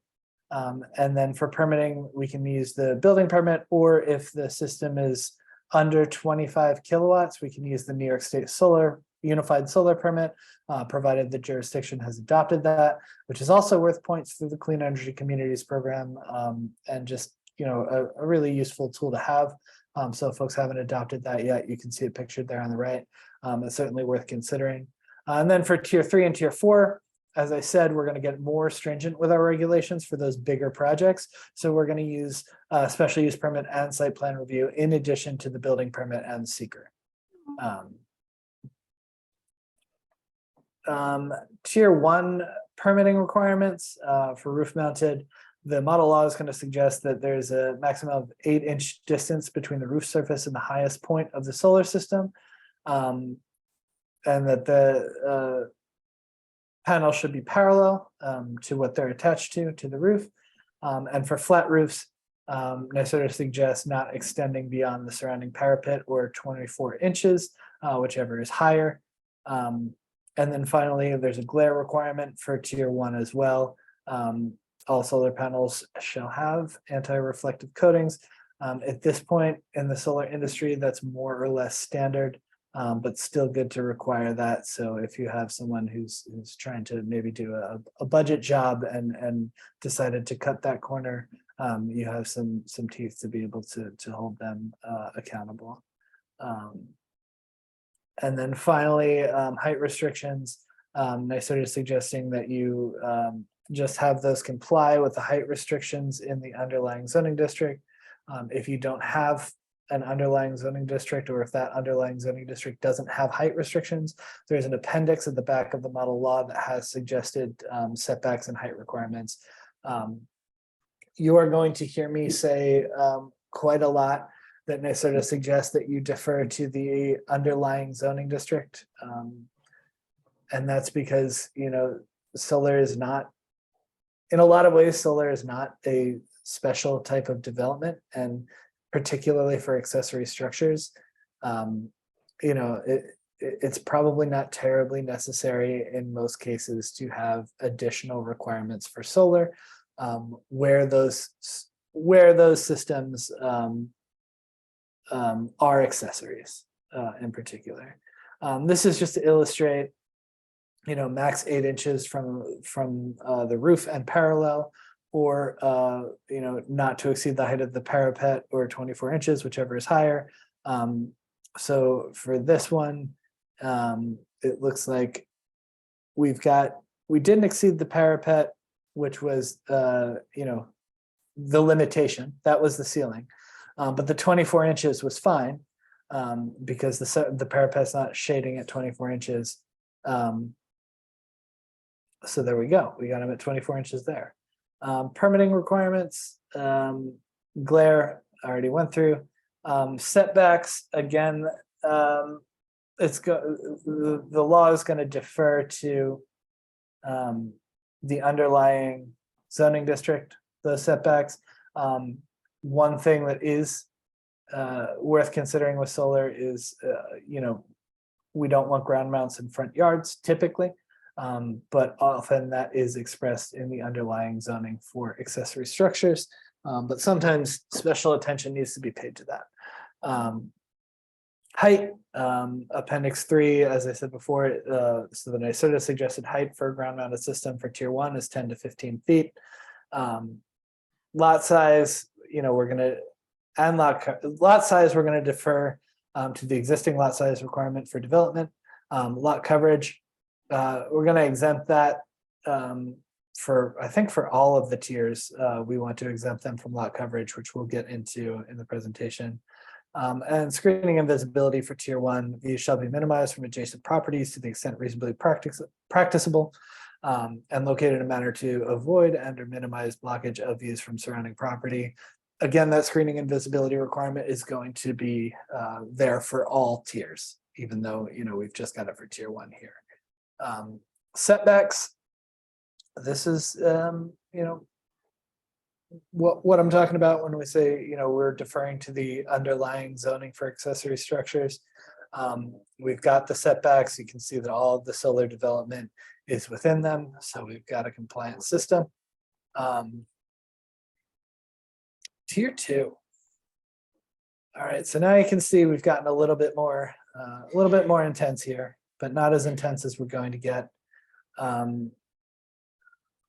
And then for permitting, we can use the building permit, or if the system is under 25 kilowatts, we can use the New York State Solar Unified Solar Permit, provided the jurisdiction has adopted that, which is also worth points through the Clean Energy Communities Program, and just a really useful tool to have. So if folks haven't adopted that yet, you can see it pictured there on the right. It's certainly worth considering. And then for tier 3 and tier 4, as I said, we're going to get more stringent with our regulations for those bigger projects. So we're going to use special use permit and site plan review in addition to the building permit and seeker. Tier 1 permitting requirements for roof mounted. The model law is going to suggest that there's a maximum of 8-inch distance between the roof surface and the highest point of the solar system. And that the panels should be parallel to what they're attached to the roof. And for flat roofs, NYSERDA suggests not extending beyond the surrounding parapet or 24 inches, whichever is higher. And then finally, there's a glare requirement for tier 1 as well. All solar panels shall have anti-reflective coatings. At this point in the solar industry, that's more or less standard. But still good to require that. So if you have someone who's trying to maybe do a budget job and decided to cut that corner, you have some teeth to be able to hold them accountable. And then finally, height restrictions. NYSERDA is suggesting that you just have those comply with the height restrictions in the underlying zoning district. If you don't have an underlying zoning district, or if that underlying zoning district doesn't have height restrictions, there's an appendix at the back of the model law that has suggested setbacks and height requirements. You are going to hear me say quite a lot that NYSERDA suggests that you defer to the underlying zoning district. And that's because, solar is not, in a lot of ways, solar is not a special type of development, and particularly for accessory structures, it's probably not terribly necessary in most cases to have additional requirements for solar, where those systems are accessories in particular. This is just to illustrate, max 8 inches from the roof and parallel, or not to exceed the height of the parapet, or 24 inches, whichever is higher. So for this one, it looks like we didn't exceed the parapet, which was the limitation. That was the ceiling. But the 24 inches was fine, because the parapet's not shading at 24 inches. So there we go. We got them at 24 inches there. Permitting requirements, glare, I already went through. Setbacks, again, the law is going to defer to the underlying zoning district, those setbacks. One thing that is worth considering with solar is, we don't want ground mounts in front yards typically, but often that is expressed in the underlying zoning for accessory structures. But sometimes special attention needs to be paid to that. Height, appendix 3, as I said before, so the NYSERDA suggested height for a ground mounted system for tier 1 is 10 to 15 feet. Lot size, we're gonna, and lot size, we're gonna defer to the existing lot size requirement for development. Lot coverage, we're gonna exempt that I think for all of the tiers, we want to exempt them from lot coverage, which we'll get into in the presentation. And screening and visibility for tier 1, these shall be minimized from adjacent properties to the extent reasonably practicable, and located in a manner to avoid and or minimize blockage of views from surrounding property. Again, that screening and visibility requirement is going to be there for all tiers, even though we've just got it for tier 1 here. Setbacks. This is what I'm talking about when we say we're deferring to the underlying zoning for accessory structures. We've got the setbacks. You can see that all of the solar development is within them, so we've got a compliant system. Tier 2. All right, so now you can see we've gotten a little bit more intense here, but not as intense as we're going to get.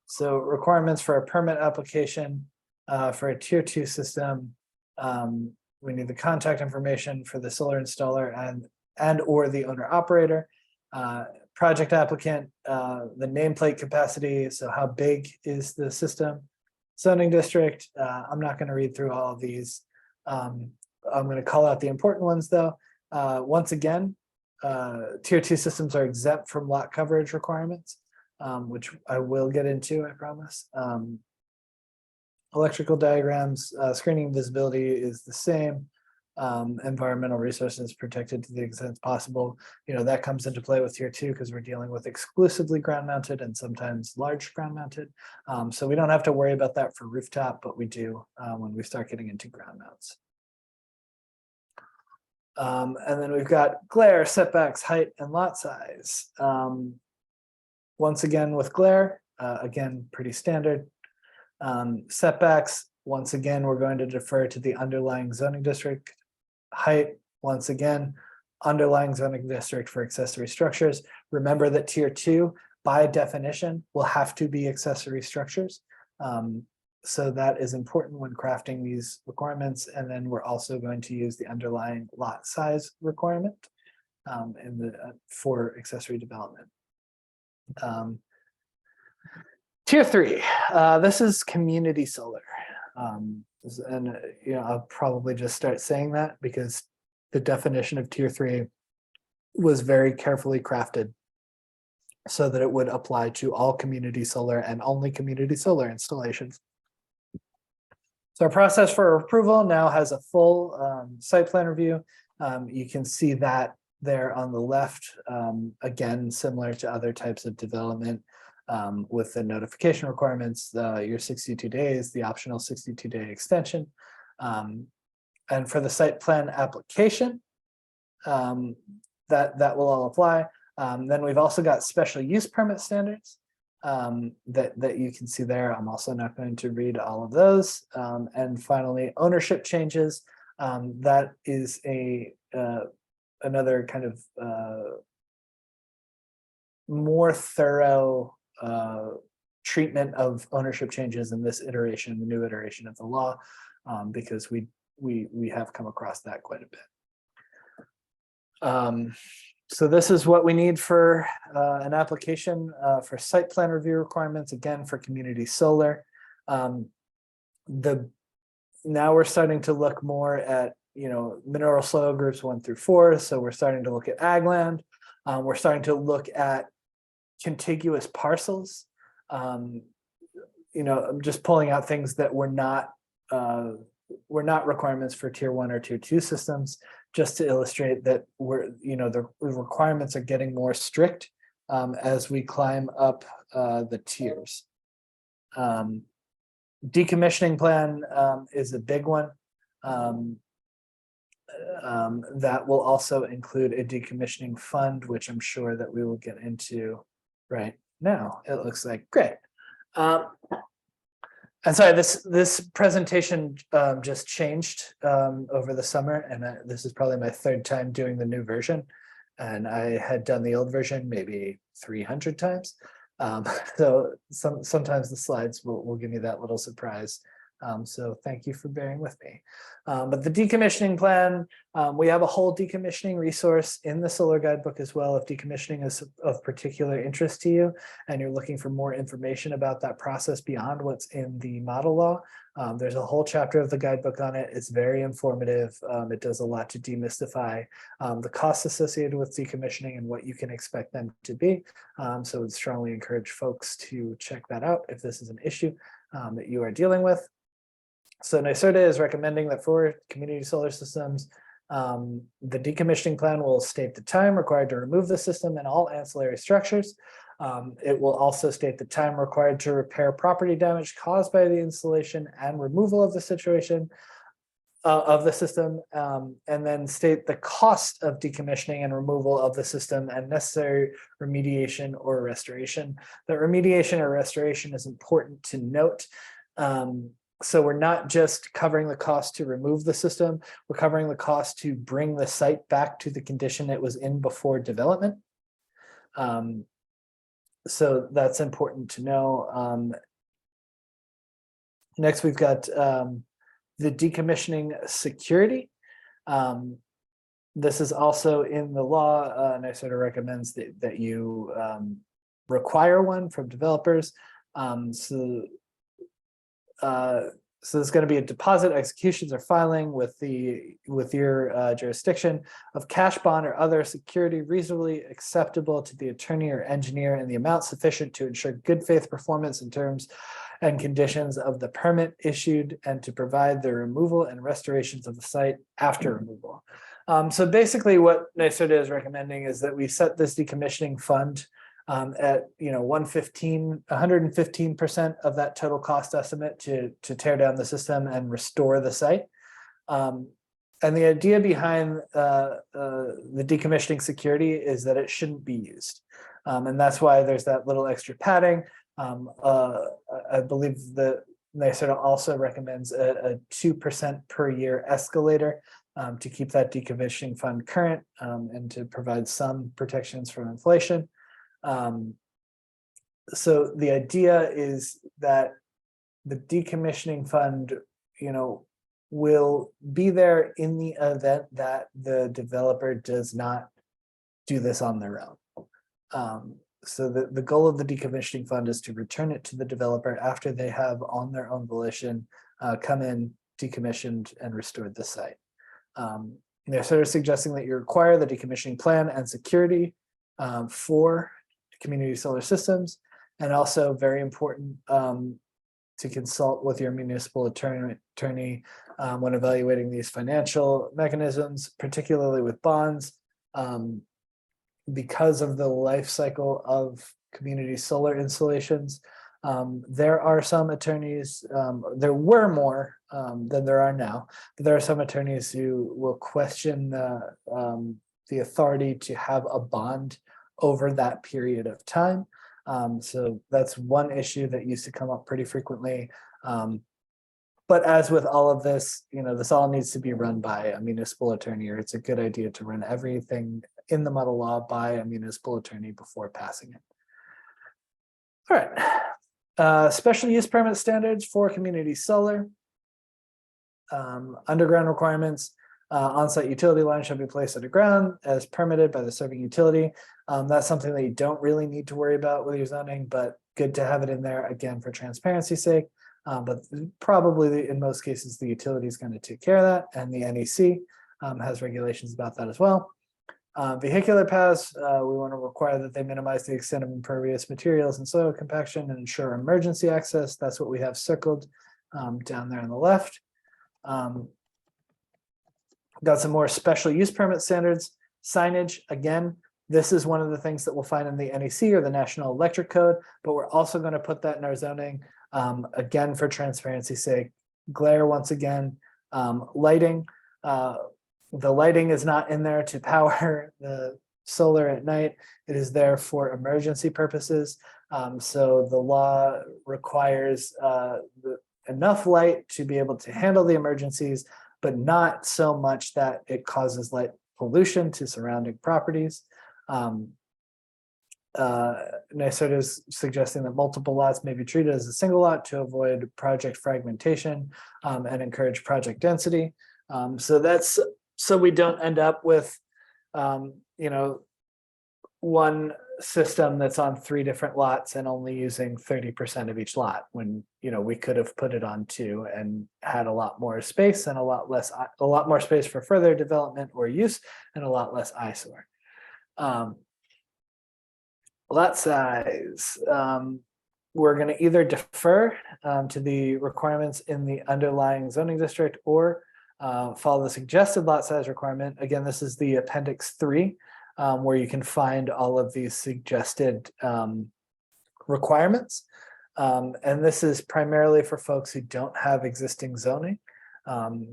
So requirements for a permit application for a tier 2 system. We need the contact information for the solar installer and or the owner operator. Project applicant, the nameplate capacity, so how big is the system? Zoning district, I'm not going to read through all of these. I'm going to call out the important ones though. Once again, tier 2 systems are exempt from lot coverage requirements, which I will get into, I promise. Electrical diagrams, screening visibility is the same. Environmental resources protected to the extent possible. That comes into play with tier 2 because we're dealing with exclusively ground mounted and sometimes large ground mounted. So we don't have to worry about that for rooftop, but we do when we start getting into ground mounts. And then we've got glare, setbacks, height, and lot size. Once again with glare, again, pretty standard. Setbacks, once again, we're going to defer to the underlying zoning district. Height, once again, underlying zoning district for accessory structures. Remember that tier 2, by definition, will have to be accessory structures. So that is important when crafting these requirements. And then we're also going to use the underlying lot size requirement for accessory development. Tier 3, this is community solar. And I'll probably just start saying that because the definition of tier 3 was very carefully crafted so that it would apply to all community solar and only community solar installations. So our process for approval now has a full site plan review. You can see that there on the left, again, similar to other types of development. With the notification requirements, your 62 days, the optional 62-day extension. And for the site plan application, that will all apply. Then we've also got special use permit standards that you can see there. I'm also not going to read all of those. And finally, ownership changes. That is another kind of more thorough treatment of ownership changes in this iteration, the new iteration of the law, because we have come across that quite a bit. So this is what we need for an application for site plan review requirements, again, for community solar. Now we're starting to look more at mineral soil groups 1 through 4. So we're starting to look at ag land. We're starting to look at contiguous parcels. I'm just pulling out things that were not requirements for tier 1 or tier 2 systems, just to illustrate that the requirements are getting more strict as we climb up the tiers. Decommissioning plan is a big one. that will also include a decommissioning fund, which I'm sure that we will get into right now. It looks like great. And sorry, this presentation just changed over the summer, and this is probably my third time doing the new version. And I had done the old version maybe 300 times. So sometimes the slides will give me that little surprise. So thank you for bearing with me. But the decommissioning plan, we have a whole decommissioning resource in the solar guidebook as well. If decommissioning is of particular interest to you and you're looking for more information about that process beyond what's in the model law, there's a whole chapter of the guidebook on it. It's very informative. It does a lot to demystify the costs associated with decommissioning and what you can expect them to be. So I would strongly encourage folks to check that out if this is an issue that you are dealing with. So NYSERDA is recommending that for community solar systems, the decommissioning plan will state the time required to remove the system and all ancillary structures. It will also state the time required to repair property damage caused by the installation and removal of the situation of the system, and then state the cost of decommissioning and removal of the system and necessary remediation or restoration. The remediation or restoration is important to note. So we're not just covering the cost to remove the system, we're covering the cost to bring the site back to the condition it was in before development. So that's important to know. Next, we've got the decommissioning security. This is also in the law, and NYSERDA recommends that you require one from developers. So there's going to be a deposit, executions, or filing with your jurisdiction of cash bond or other security reasonably acceptable to the attorney or engineer in the amount sufficient to ensure good faith performance in terms and conditions of the permit issued and to provide the removal and restorations of the site after removal. So basically what NYSERDA is recommending is that we set this decommissioning fund at 115% of that total cost estimate to tear down the system and restore the site. And the idea behind the decommissioning security is that it shouldn't be used. And that's why there's that little extra padding. I believe that NYSERDA also recommends a 2% per year escalator to keep that decommissioning fund current and to provide some protections from inflation. So the idea is that the decommissioning fund, will be there in the event that the developer does not do this on their own. So the goal of the decommissioning fund is to return it to the developer after they have on their own volition come in, decommissioned, and restored the site. They're sort of suggesting that you require the decommissioning plan and security for community solar systems, and also very important to consult with your municipal attorney when evaluating these financial mechanisms, particularly with bonds, because of the life cycle of community solar installations. There are some attorneys, there were more than there are now, but there are some attorneys who will question the authority to have a bond over that period of time. So that's one issue that used to come up pretty frequently. But as with all of this, this all needs to be run by a municipal attorney, or it's a good idea to run everything in the model law by a municipal attorney before passing it. All right, special use permit standards for community solar. Underground requirements. On-site utility lines shall be placed underground as permitted by the serving utility. That's something that you don't really need to worry about with your zoning, but good to have it in there again for transparency's sake. But probably in most cases, the utility is going to take care of that, and the NEC has regulations about that as well. Vehicular paths, we want to require that they minimize the extent of impervious materials and soil compaction and ensure emergency access. That's what we have circled down there on the left. Got some more special use permit standards. Signage, again, this is one of the things that we'll find in the NEC or the National Electric Code, but we're also going to put that in our zoning, again, for transparency's sake. Glare, once again, lighting. The lighting is not in there to power the solar at night. It is there for emergency purposes. So the law requires enough light to be able to handle the emergencies, but not so much that it causes light pollution to surrounding properties. NYSERDA is suggesting that multiple lots may be treated as a single lot to avoid project fragmentation and encourage project density. So we don't end up with, one system that's on 3 different lots and only using 30% of each lot when, we could have put it on 2 and had a lot more space and a lot more space for further development or use and a lot less eyesore. Lot size. We're going to either defer to the requirements in the underlying zoning district or follow the suggested lot size requirement. Again, this is the Appendix 3, where you can find all of these suggested requirements. And this is primarily for folks who don't have existing zoning.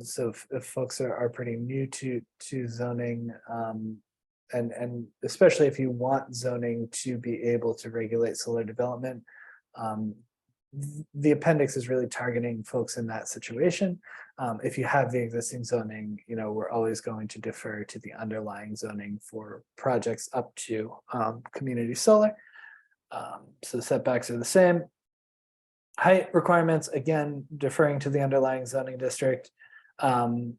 So if folks are pretty new to zoning, and especially if you want zoning to be able to regulate solar development, the appendix is really targeting folks in that situation. If you have the existing zoning, we're always going to defer to the underlying zoning for projects up to community solar. So the setbacks are the same. Height requirements, again, deferring to the underlying zoning district. And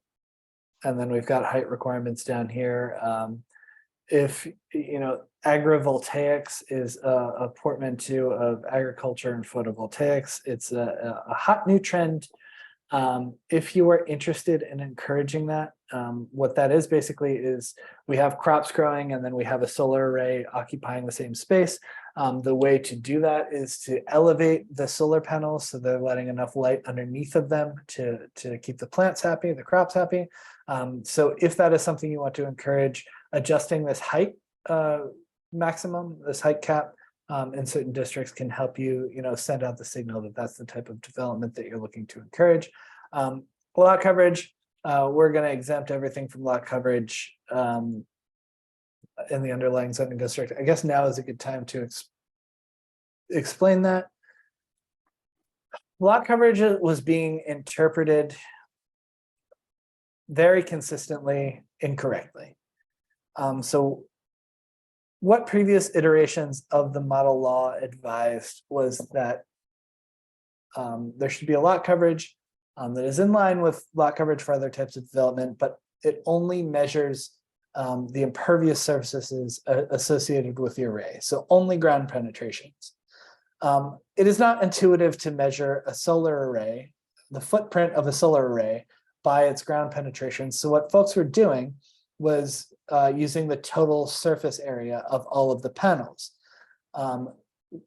then we've got height requirements down here. If agrivoltaics is a portmanteau of agriculture and photovoltaics, it's a hot new trend. If you are interested in encouraging that, what that is basically is we have crops growing and then we have a solar array occupying the same space. The way to do that is to elevate the solar panels so they're letting enough light underneath of them to keep the plants happy, the crops happy. So if that is something you want to encourage, adjusting this height maximum, this height cap in certain districts can help you, send out the signal that that's the type of development that you're looking to encourage. Lot coverage, we're going to exempt everything from lot coverage in the underlying zoning district. I guess now is a good time to explain that. Lot coverage was being interpreted very consistently incorrectly. So what previous iterations of the model law advised was that there should be a lot coverage that is in line with lot coverage for other types of development, but it only measures the impervious surfaces associated with the array. So only ground penetrations. It is not intuitive to measure a solar array, the footprint of a solar array by its ground penetration. So what folks were doing was using the total surface area of all of the panels,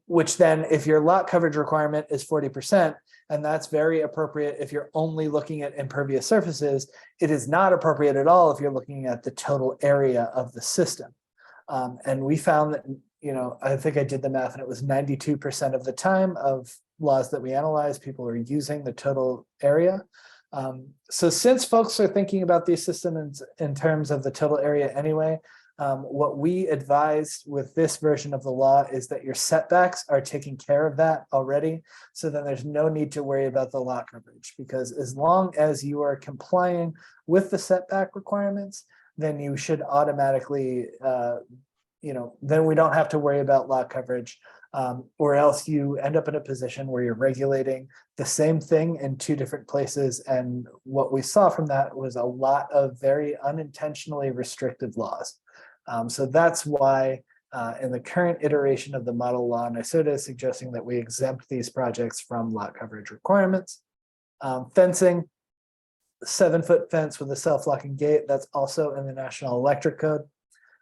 which then if your lot coverage requirement is 40%, and that's very appropriate if you're only looking at impervious surfaces, it is not appropriate at all if you're looking at the total area of the system. And we found that, I think I did the math and it was 92% of the time of laws that we analyzed, people are using the total area. So since folks are thinking about these systems in terms of the total area anyway, what we advised with this version of the law is that your setbacks are taking care of that already. So then there's no need to worry about the lot coverage, because as long as you are complying with the setback requirements, then you should automatically, then we don't have to worry about lot coverage. Or else you end up in a position where you're regulating the same thing in 2 different places. And what we saw from that was a lot of very unintentionally restrictive laws. So that's why in the current iteration of the model law, NYSERDA is suggesting that we exempt these projects from lot coverage requirements. Fencing, 7-foot fence with a self-locking gate, that's also in the National Electric Code.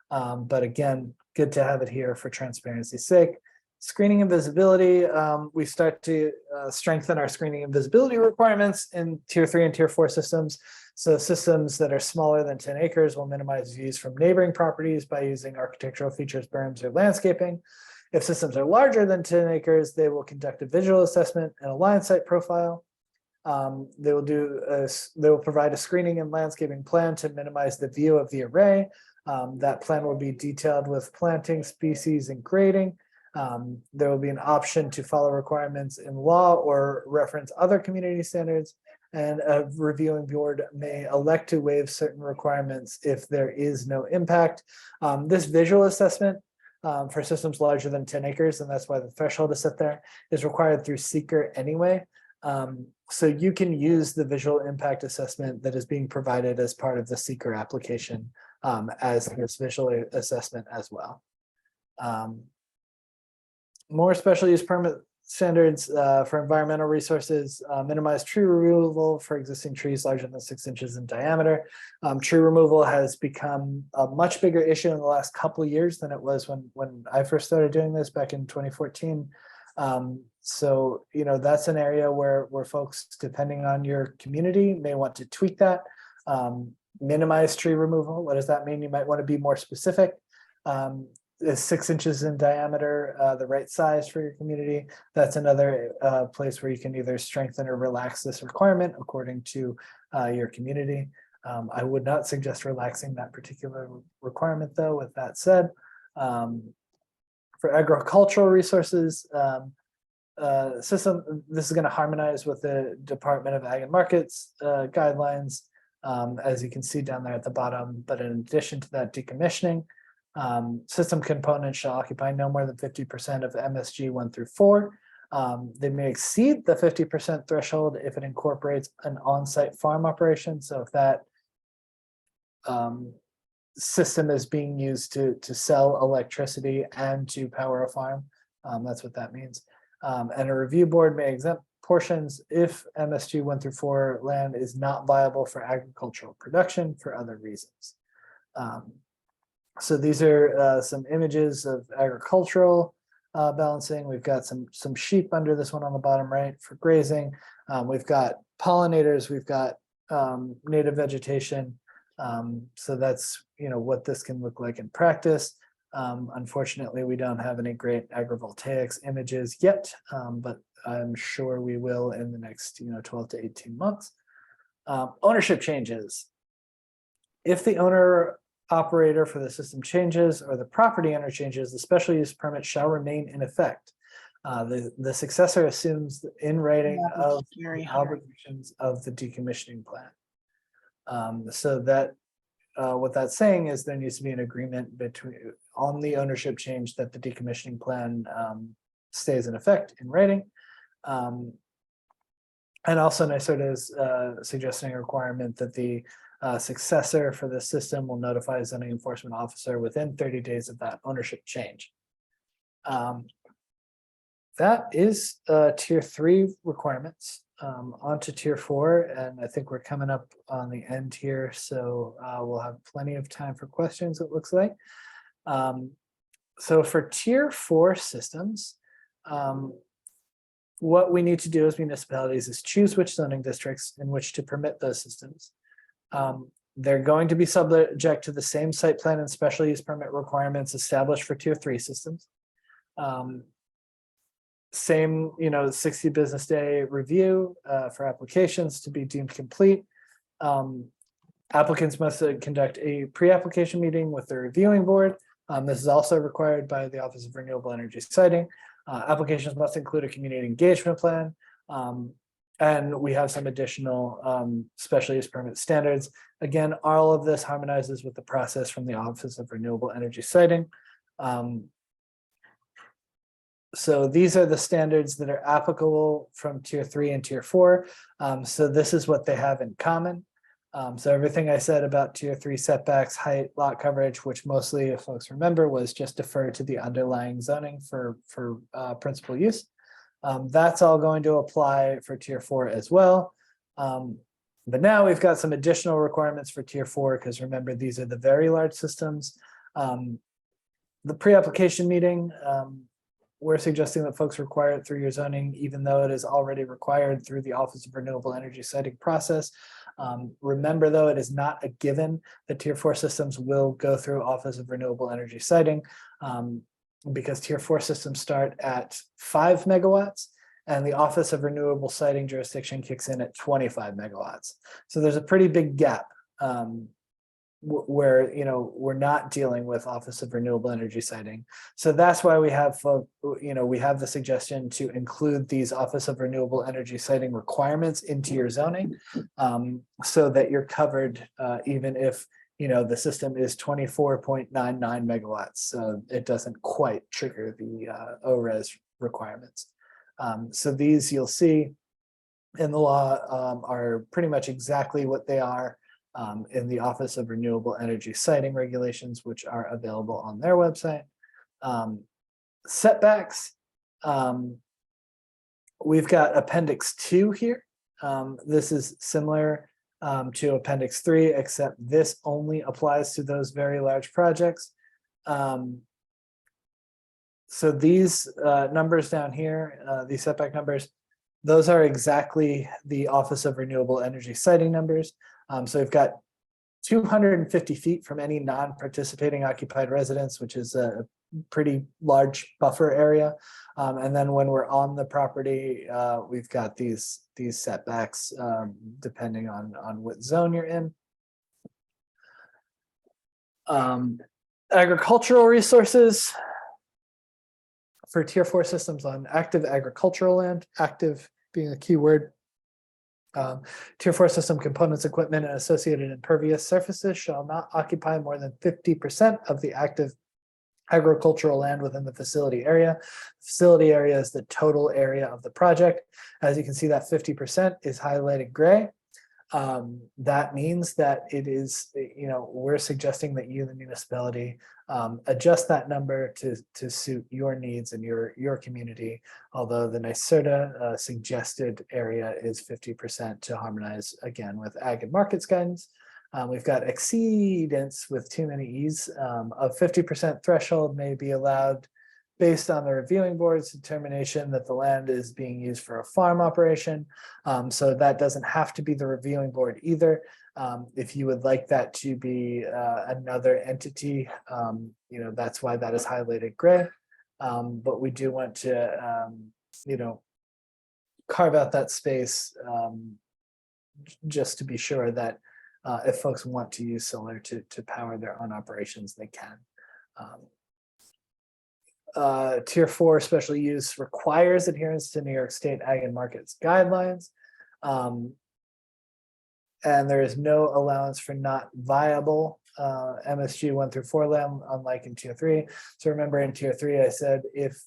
But again, good to have it here for transparency's sake. Screening and visibility, we start to strengthen our screening and visibility requirements in Tier 3 and Tier 4 systems. So systems that are smaller than 10 acres will minimize views from neighboring properties by using architectural features, berms, or landscaping. If systems are larger than 10 acres, they will conduct a visual assessment and a line site profile. They will provide a screening and landscaping plan to minimize the view of the array. That plan will be detailed with planting, species, and grading. There will be an option to follow requirements in law or reference other community standards. And a reviewing board may elect to waive certain requirements if there is no impact. This visual assessment for systems larger than 10 acres, and that's why the threshold is set there, is required through seeker anyway. So you can use the visual impact assessment that is being provided as part of the seeker application as this visual assessment as well. More special use permit standards for environmental resources, minimize tree removal for existing trees larger than 6 inches in diameter. Tree removal has become a much bigger issue in the last couple of years than it was when I first started doing this back in 2014. So, you know, that's an area where folks, depending on your community, may want to tweak that. Minimize tree removal. What does that mean? You might want to be more specific. Is 6 inches in diameter the right size for your community? That's another place where you can either strengthen or relax this requirement according to your community. I would not suggest relaxing that particular requirement, though. With that said, for agricultural resources system, this is going to harmonize with the Department of Ag and Markets guidelines, as you can see down there at the bottom. But in addition to that, decommissioning. System components shall occupy no more than 50% of MSG 1 through 4. They may exceed the 50% threshold if it incorporates an on-site farm operation. So if that system is being used to sell electricity and to power a farm, that's what that means. And a review board may exempt portions if MSG 1 through 4 land is not viable for agricultural production for other reasons. So these are some images of agricultural balancing. We've got some sheep under this one on the bottom right for grazing. We've got pollinators. We've got native vegetation. So that's, you know, what this can look like in practice. Unfortunately, we don't have any great agrivoltaics images yet, but I'm sure we will in the next 12 to 18 months. Ownership changes. If the owner operator for the system changes or the property owner changes, the special use permit shall remain in effect. The successor assumes in writing of the obligations of the decommissioning plan. So that what that's saying is there needs to be an agreement on the ownership change that the decommissioning plan stays in effect in writing. And also NYSERDA is suggesting a requirement that the successor for the system will notify a zoning enforcement officer within 30 days of that ownership change. That is tier 3 requirements. On to tier 4, and I think we're coming up on the end here, so we'll have plenty of time for questions, it looks like. So for tier 4 systems, what we need to do as municipalities is choose which zoning districts in which to permit those systems. They're going to be subject to the same site plan and special use permit requirements established for tier 3 systems. Same, 60 business day review for applications to be deemed complete. Applicants must conduct a pre-application meeting with the reviewing board. This is also required by the Office of Renewable Energy Siting. Applications must include a community engagement plan. And we have some additional special use permit standards. Again, all of this harmonizes with the process from the Office of Renewable Energy Siting. So these are the standards that are applicable from tier 3 and tier 4. So this is what they have in common. So everything I said about tier 3 setbacks, height, lot coverage, which mostly, if folks remember, was just deferred to the underlying zoning for principal use. That's all going to apply for tier 4 as well. But now we've got some additional requirements for tier 4, because remember, these are the very large systems. The pre-application meeting, we're suggesting that folks require it through your zoning, even though it is already required through the Office of Renewable Energy Siting process. Remember, though, it is not a given that tier 4 systems will go through Office of Renewable Energy Siting, because tier 4 systems start at 5 megawatts. and the Office of Renewable Siting jurisdiction kicks in at 25 megawatts. So there's a pretty big gap where we're not dealing with Office of Renewable Energy Siting. So that's why we have we have the suggestion to include these Office of Renewable Energy Siting requirements into your zoning, so that you're covered even if the system is 24.99 megawatts. So it doesn't quite trigger the ORES requirements. So these you'll see in the law are pretty much exactly what they are in the Office of Renewable Energy Siting regulations, which are available on their website. Setbacks, we've got Appendix 2 here. This is similar to Appendix 3, except this only applies to those very large projects. So these numbers down here, these setback numbers, those are exactly the Office of Renewable Energy Siting numbers. So we've got 250 feet from any non-participating occupied residence, which is a pretty large buffer area. And then when we're on the property, we've got these setbacks depending on what zone you're in. Agricultural resources for Tier 4 systems on active agricultural land, active being a key word. Tier 4 system components, equipment, and associated impervious surfaces shall not occupy more than 50% of the active agricultural land within the facility area. Facility area is the total area of the project. As you can see, that 50% is highlighted gray. That means that it is, we're suggesting that you, the municipality, adjust that number to suit your needs and your community. Although the NYSERDA suggested area is 50% to harmonize again with ag and markets guidance. We've got exceedance with too many E's of 50% threshold may be allowed based on the reviewing board's determination that the land is being used for a farm operation. So that doesn't have to be the reviewing board either. If you would like that to be another entity, that's why that is highlighted gray. But we do want to, carve out that space just to be sure that if folks want to use solar to power their own operations, they can. Tier 4 special use requires adherence to New York State Ag and Markets guidelines. And there is no allowance for not viable MSG 1 through 4 land, unlike in Tier 3. So remember in Tier 3, I said if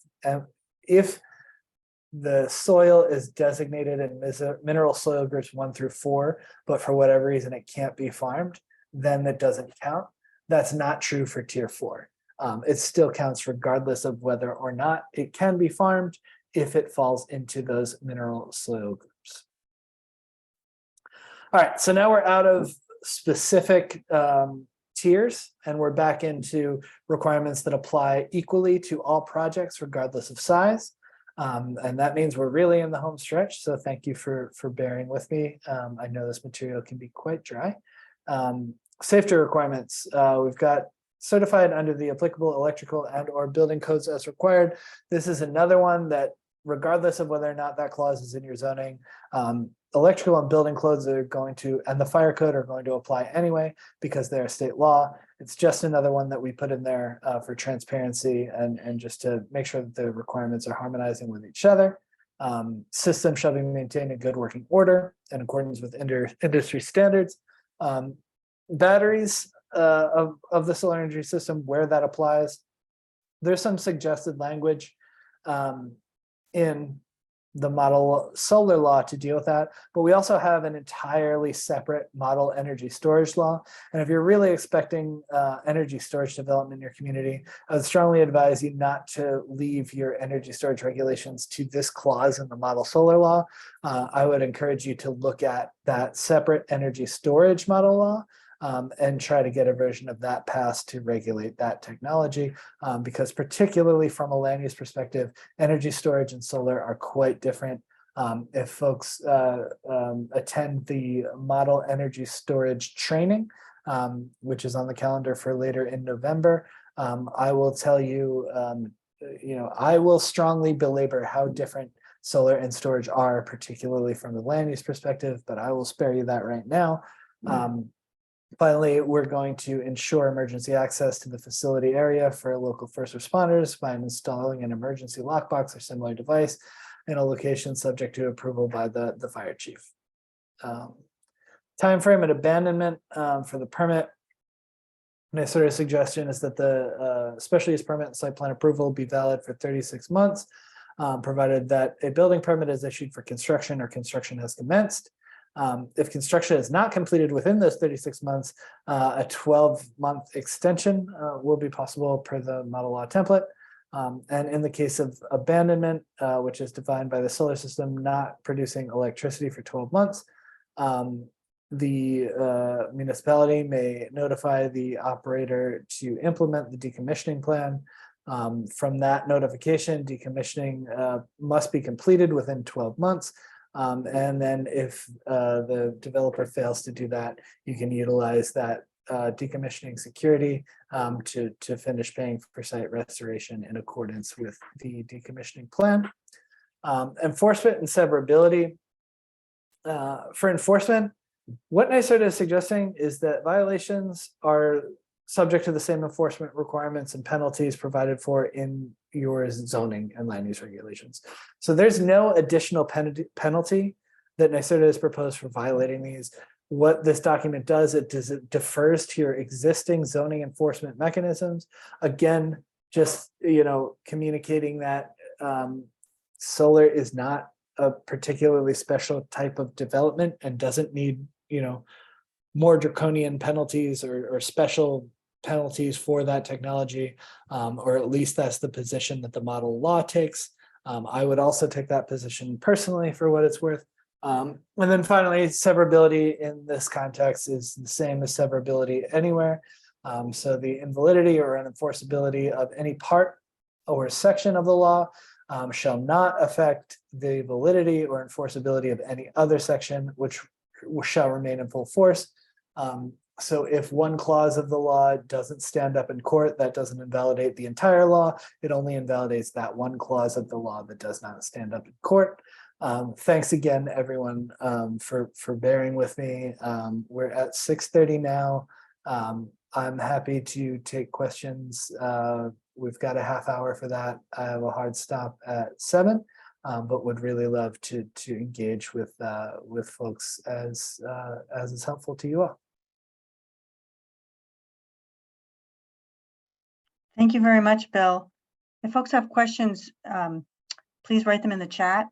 the soil is designated in mineral soil groups 1 through 4, but for whatever reason it can't be farmed, then that doesn't count. That's not true for Tier 4. It still counts regardless of whether or not it can be farmed if it falls into those mineral soil groups. All right, so now we're out of specific tiers and we're back into requirements that apply equally to all projects regardless of size. And that means we're really in the home stretch. So thank you for bearing with me. I know this material can be quite dry. Safety requirements, we've got certified under the applicable electrical and or building codes as required. This is another one that regardless of whether or not that clause is in your zoning, electrical and building codes are going to, and the fire code are going to apply anyway because they're state law. It's just another one that we put in there for transparency and just to make sure that the requirements are harmonizing with each other. System shall be maintained in good working order in accordance with industry standards. Batteries of the solar energy system, where that applies, there's some suggested language in the model solar law to deal with that, but we also have an entirely separate model energy storage law. And if you're really expecting energy storage development in your community, I would strongly advise you not to leave your energy storage regulations to this clause in the model solar law. I would encourage you to look at that separate energy storage model law and try to get a version of that passed to regulate that technology, because particularly from a land use perspective, energy storage and solar are quite different. If folks attend the model energy storage training, which is on the calendar for later in November, I will tell you, I will strongly belabor how different solar and storage are, particularly from the land use perspective, but I will spare you that right now. Finally, we're going to ensure emergency access to the facility area for local first responders by installing an emergency lockbox or similar device in a location subject to approval by the fire chief. Timeframe and abandonment for the permit. My sort of suggestion is that the special use permit and site plan approval be valid for 36 months, provided that a building permit is issued for construction or construction has commenced. If construction is not completed within those 36 months, a 12-month extension will be possible per the model law template. And in the case of abandonment, which is defined by the solar system not producing electricity for 12 months, the municipality may notify the operator to implement the decommissioning plan. From that notification, decommissioning must be completed within 12 months. And then if the developer fails to do that, you can utilize that decommissioning security to finish paying for site restoration in accordance with the decommissioning plan. Enforcement and severability. For enforcement, what NYSERDA is suggesting is that violations are subject to the same enforcement requirements and penalties provided for in your zoning and land use regulations. So there's no additional penalty that NYSERDA has proposed for violating these. What this document does, it defers to your existing zoning enforcement mechanisms. Again, just communicating that solar is not a particularly special type of development and doesn't need more draconian penalties or special penalties for that technology, or at least that's the position that the model law takes. I would also take that position personally for what it's worth. And then finally, severability in this context is the same as severability anywhere. So the invalidity or unenforceability of any part or section of the law shall not affect the validity or enforceability of any other section, which shall remain in full force. So if one clause of the law doesn't stand up in court, that doesn't invalidate the entire law. It only invalidates that one clause of the law that does not stand up in court. Thanks again, everyone, for bearing with me. We're at 6:30 now. I'm happy to take questions. We've got a half hour for that. I have a hard stop at 7, but would really love to engage with folks as is helpful to you all. Thank you very much, Bill. If folks have questions, please write them in the chat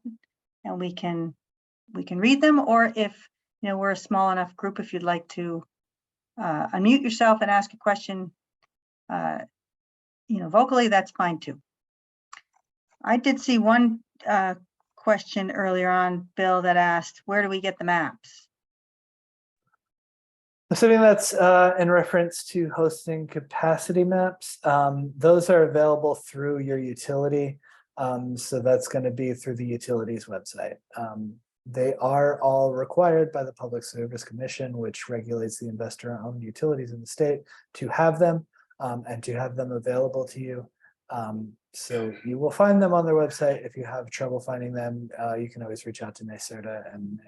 and we can read them, or if we're a small enough group, if you'd like to unmute yourself and ask a question vocally, that's fine too. I did see one question earlier on, Bill, that asked, where do we get the maps? Assuming that's in reference to hosting capacity maps, those are available through your utility. So that's going to be through the utilities website. They are all required by the Public Service Commission, which regulates the investor-owned utilities in the state, to have them and to have them available to you. So you will find them on their website. If you have trouble finding them, you can always reach out to NYSERDA and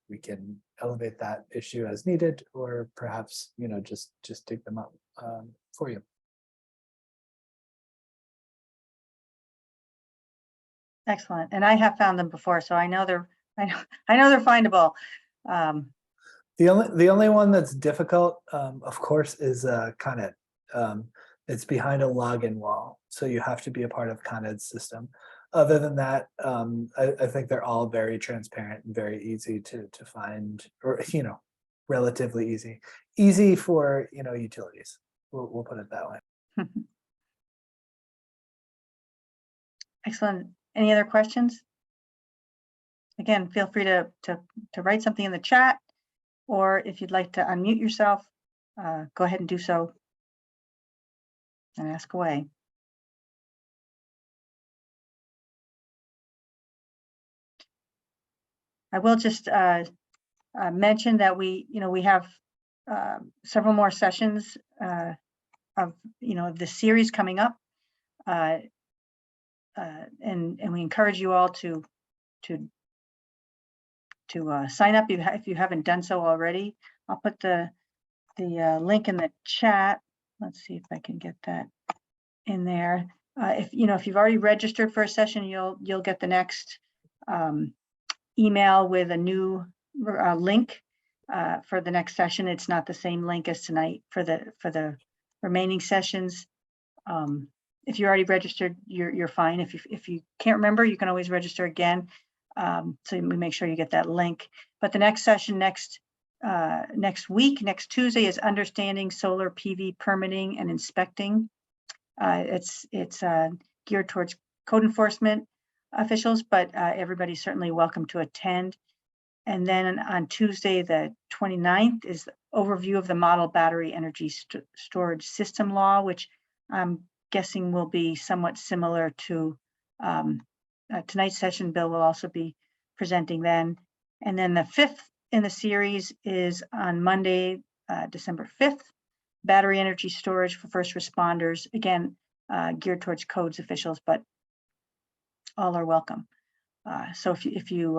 we can elevate that issue as needed, or perhaps just dig them up for you. Excellent, and I have found them before, so I know they're findable. The only one that's difficult, of course, is Con Ed. It's behind a login wall, so you have to be a part of Con Ed's system. Other than that, I think they're all very transparent and very easy to find, or relatively easy for utilities. We'll put it that way. Excellent. Any other questions? Again, feel free to write something in the chat, or if you'd like to unmute yourself, go ahead and do so and ask away. I will just mention that we have several more sessions of the series coming up, and we encourage you all to sign up if you haven't done so already. I'll put the link in the chat. Let's see if I can get that in there. If you've already registered for a session, you'll get the next email with a new link for the next session. It's not the same link as tonight for the remaining sessions. If you already registered, you're fine. If you can't remember, you can always register again. So we make sure you get that link. But the next session next week, next Tuesday, is understanding solar PV permitting and inspecting. It's geared towards code enforcement officials, but everybody's certainly welcome to attend. And then on Tuesday, the 29th, is the overview of the model battery energy storage system law, which I'm guessing will be somewhat similar to tonight's session. Bill will also be presenting then. And then the 5th in the series is on Monday, December 5th, battery energy storage for first responders, again, geared towards codes officials, but all are welcome. So if you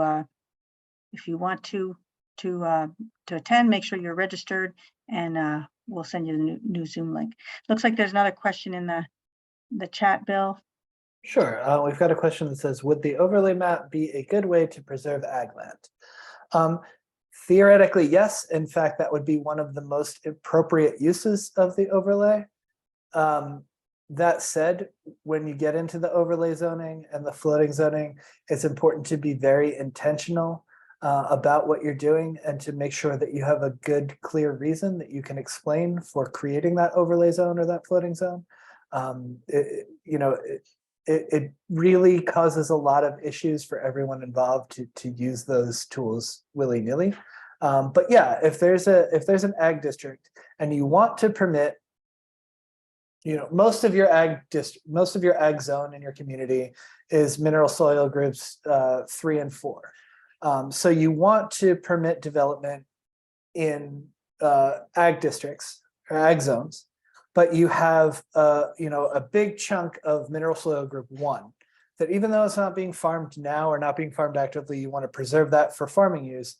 want to attend, make sure you're registered, and we'll send you the new Zoom link. Looks like there's another question in the chat, Bill. Sure. We've got a question that says, would the overlay map be a good way to preserve ag land? Theoretically, yes. In fact, that would be one of the most appropriate uses of the overlay. That said, when you get into the overlay zoning and the floating zoning, it's important to be very intentional about what you're doing and to make sure that you have a good, clear reason that you can explain for creating that overlay zone or that floating zone. It really causes a lot of issues for everyone involved to use those tools willy-nilly. But yeah, if there's an ag district and you want to permit, most of your ag zone in your community is mineral soil groups 3 and 4. So you want to permit development in ag districts or ag zones, but you have a big chunk of mineral soil group 1 that, even though it's not being farmed now or not being farmed actively, you want to preserve that for farming use.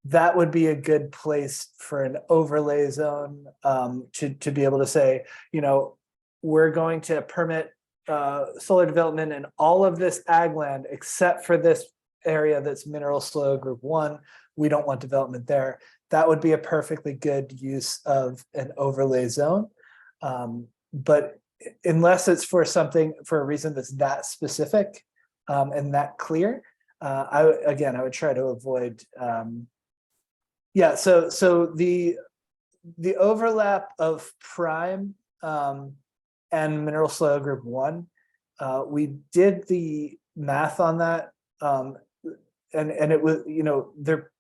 That would be a good place for an overlay zone to be able to say, we're going to permit solar development in all of this ag land except for this area that's mineral soil group 1. We don't want development there. That would be a perfectly good use of an overlay zone. But unless it's for a reason that's that specific and that clear, I would try to avoid. So the overlap of prime and mineral soil group 1, we did the math on that, and it was, they're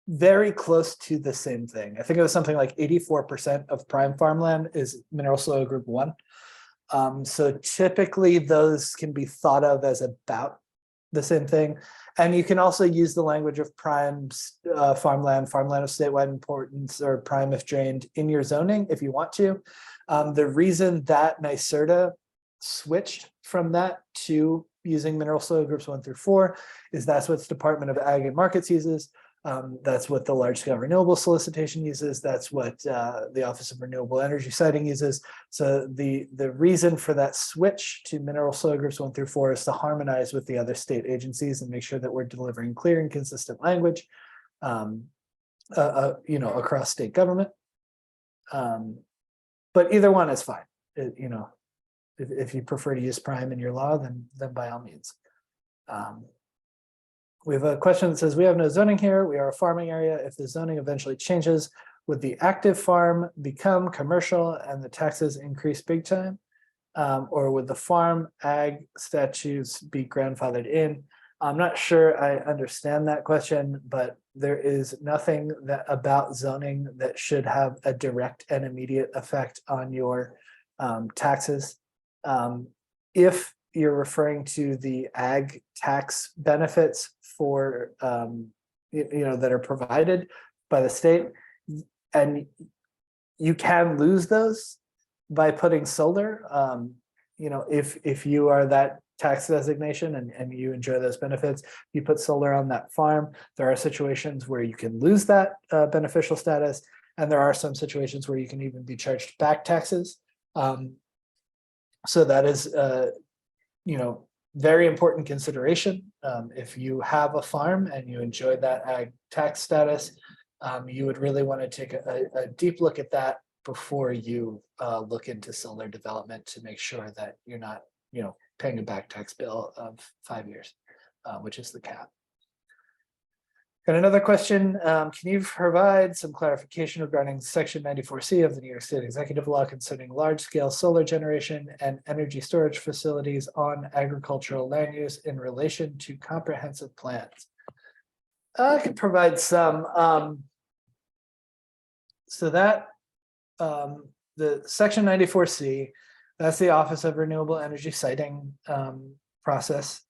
very close to the same thing. I think it was something like 84% of prime farmland is mineral soil group 1. So typically those can be thought of as about the same thing. And you can also use the language of prime farmland of statewide importance, or prime if drained, in your zoning if you want to. The reason that NYSERDA switched from that to using mineral soil groups 1 through 4 is that's what the Department of Ag and Markets uses. That's what the large scale renewable solicitation uses. That's what the Office of Renewable Energy Siting uses. So the reason for that switch to mineral soil groups 1 through 4 is to harmonize with the other state agencies and make sure that we're delivering clear and consistent language, across state government. But either one is fine. If you prefer to use prime in your law, then by all means. We have a question that says, we have no zoning here. We are a farming area. If the zoning eventually changes, would the active farm become commercial and the taxes increase big time? Or would the farm ag statutes be grandfathered in? I'm not sure I understand that question, but there is nothing about zoning that should have a direct and immediate effect on your taxes. If you're referring to the ag tax benefits for that are provided by the state, and you can lose those by putting solar. If you are that tax designation and you enjoy those benefits, you put solar on that farm. There are situations where you can lose that beneficial status, and there are some situations where you can even be charged back taxes. So that is, very important consideration. If you have a farm and you enjoy that ag tax status, you would really want to take a deep look at that before you look into solar development to make sure that you're not, paying a back tax bill of 5 years, which is the cap. Got another question. Can you provide some clarification regarding Section 94C of the New York State Executive Law concerning large-scale solar generation and energy storage facilities on agricultural land use in relation to comprehensive plans? I could provide some. So that the Section 94C, that's the Office of Renewable Energy Siting process.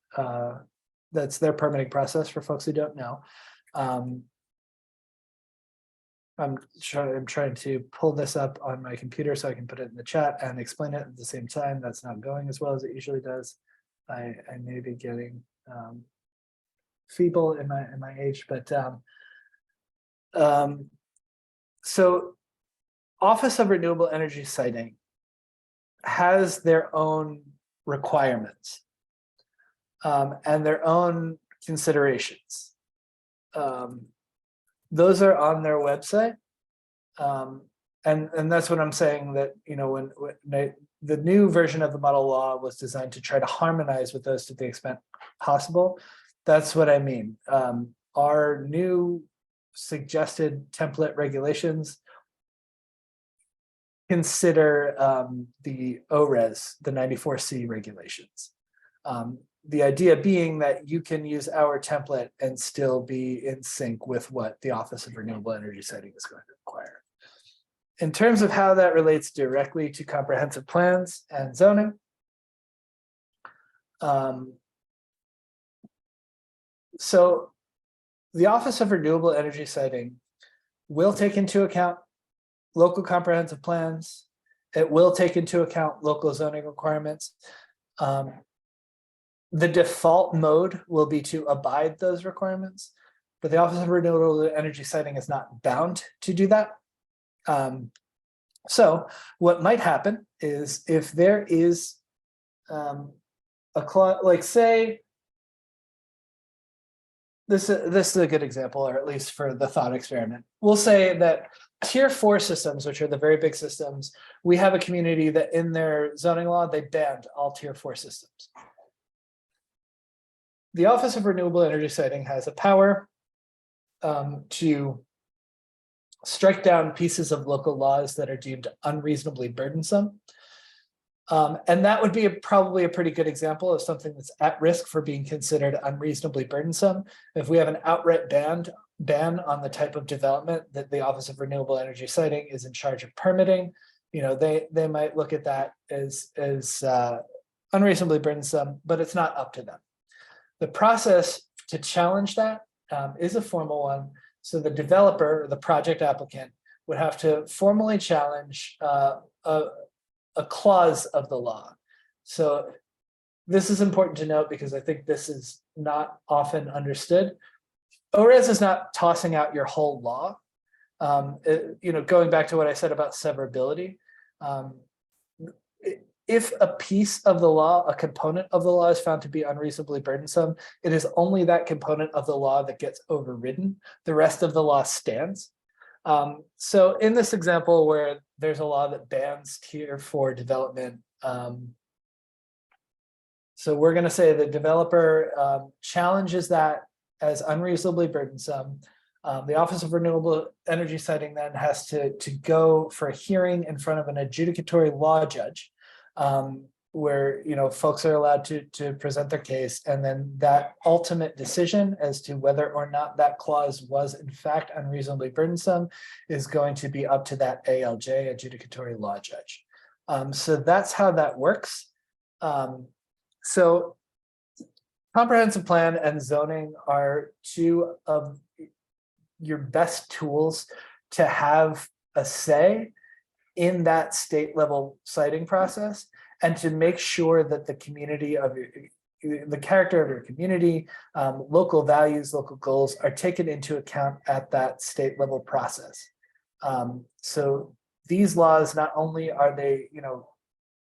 That's their permitting process for folks who don't know. I'm trying to pull this up on my computer so I can put it in the chat and explain it at the same time. That's not going as well as it usually does. I may be getting feeble in my age, but so Office of Renewable Energy Siting has their own requirements and their own considerations. Those are on their website. And that's what I'm saying, that, when the new version of the model law was designed to try to harmonize with those to the extent possible. That's what I mean. Our new suggested template regulations consider the ORES, the 94C regulations. The idea being that you can use our template and still be in sync with what the Office of Renewable Energy Siting is going to require. In terms of how that relates directly to comprehensive plans and zoning, so the Office of Renewable Energy Siting will take into account local comprehensive plans. It will take into account local zoning requirements. The default mode will be to abide those requirements, but the Office of Renewable Energy Siting is not bound to do that. So what might happen is, if there is a clause, like, say, this is a good example, or at least for the thought experiment. We'll say that Tier 4 systems, which are the very big systems, we have a community that in their zoning law, they banned all Tier 4 systems. The Office of Renewable Energy Siting has a power to strike down pieces of local laws that are deemed unreasonably burdensome. And that would be probably a pretty good example of something that's at risk for being considered unreasonably burdensome. If we have an outright ban on the type of development that the Office of Renewable Energy Siting is in charge of permitting, they might look at that as unreasonably burdensome, but it's not up to them. The process to challenge that is a formal one. So the developer, or the project applicant, would have to formally challenge a clause of the law. So this is important to note because I think this is not often understood. ORES is not tossing out your whole law. Going back to what I said about severability, if a piece of the law, a component of the law, is found to be unreasonably burdensome, it is only that component of the law that gets overridden. The rest of the law stands. So in this example where there's a law that bans Tier 4 development, so we're going to say the developer challenges that as unreasonably burdensome. The Office of Renewable Energy Siting then has to go for a hearing in front of an adjudicatory law judge, where folks are allowed to present their case, and then that ultimate decision as to whether or not that clause was in fact unreasonably burdensome is going to be up to that ALJ, adjudicatory law judge. So that's how that works. So comprehensive plan and zoning are two of your best tools to have a say in that state level siting process, and to make sure that the community of the character of your community, local values, local goals are taken into account at that state level process. So these laws, not only are they,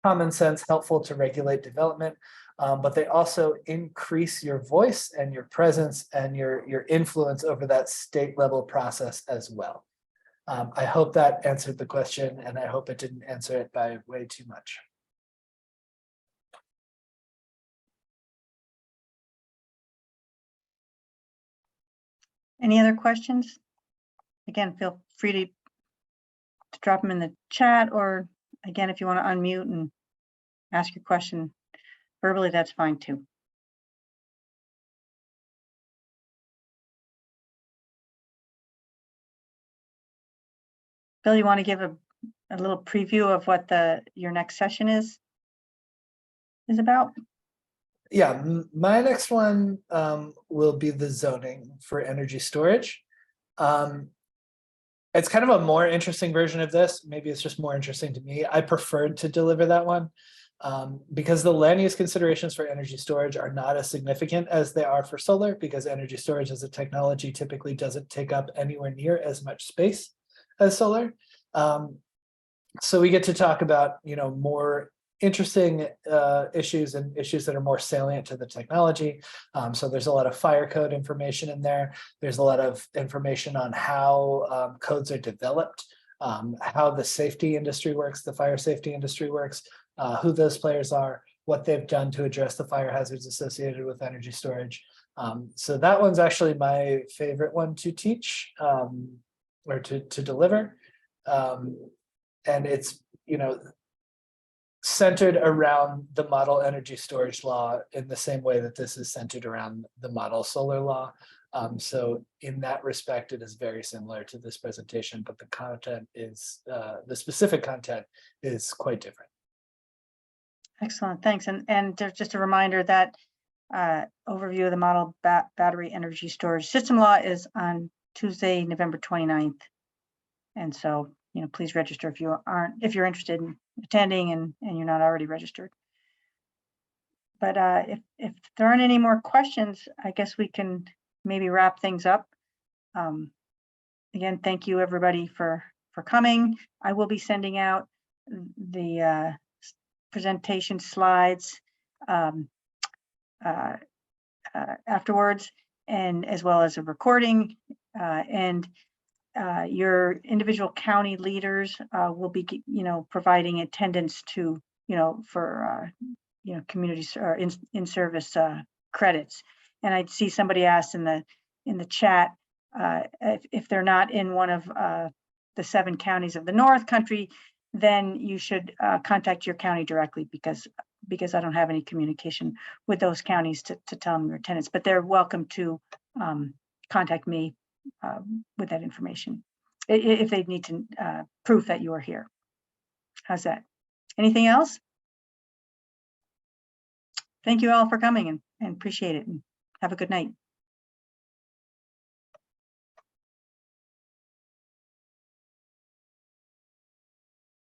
common sense, helpful to regulate development, but they also increase your voice and your presence and your influence over that state level process as well. I hope that answered the question, and I hope it didn't answer it by way too much. Any other questions? Again, feel free to drop them in the chat, or again, if you want to unmute and ask your question verbally, that's fine too. Bill, you want to give a little preview of what your next session is about? Yeah, my next one will be the zoning for energy storage. It's kind of a more interesting version of this. Maybe it's just more interesting to me. I preferred to deliver that one because the land use considerations for energy storage are not as significant as they are for solar, because energy storage as a technology typically doesn't take up anywhere near as much space as solar. So we get to talk about, more interesting issues and issues that are more salient to the technology. So there's a lot of fire code information in there. There's a lot of information on how codes are developed, how the safety industry works, the fire safety industry works, who those players are, what they've done to address the fire hazards associated with energy storage. So that one's actually my favorite one to teach or to deliver. And it's, centered around the model energy storage law in the same way that this is centered around the model solar law. So in that respect, it is very similar to this presentation, but the content is, the specific content is quite different. Excellent, thanks. And there's just a reminder that overview of the model battery energy storage system law is on Tuesday, November 29th. And so, please register if you're interested in attending and you're not already registered. But if there aren't any more questions, I guess we can maybe wrap things up. Again, thank you everybody for coming. I will be sending out the presentation slides afterwards, and as well as a recording, and your individual county leaders will be, providing attendance to, for, community or in-service credits. And I see somebody asked in the chat if they're not in one of the 7 counties of the North Country, then you should contact your county directly, because I don't have any communication with those counties to tell them your attendance. But they're welcome to contact me with that information if they need to proof that you are here. How's that? Anything else? Thank you all for coming and appreciate it, and have a good night.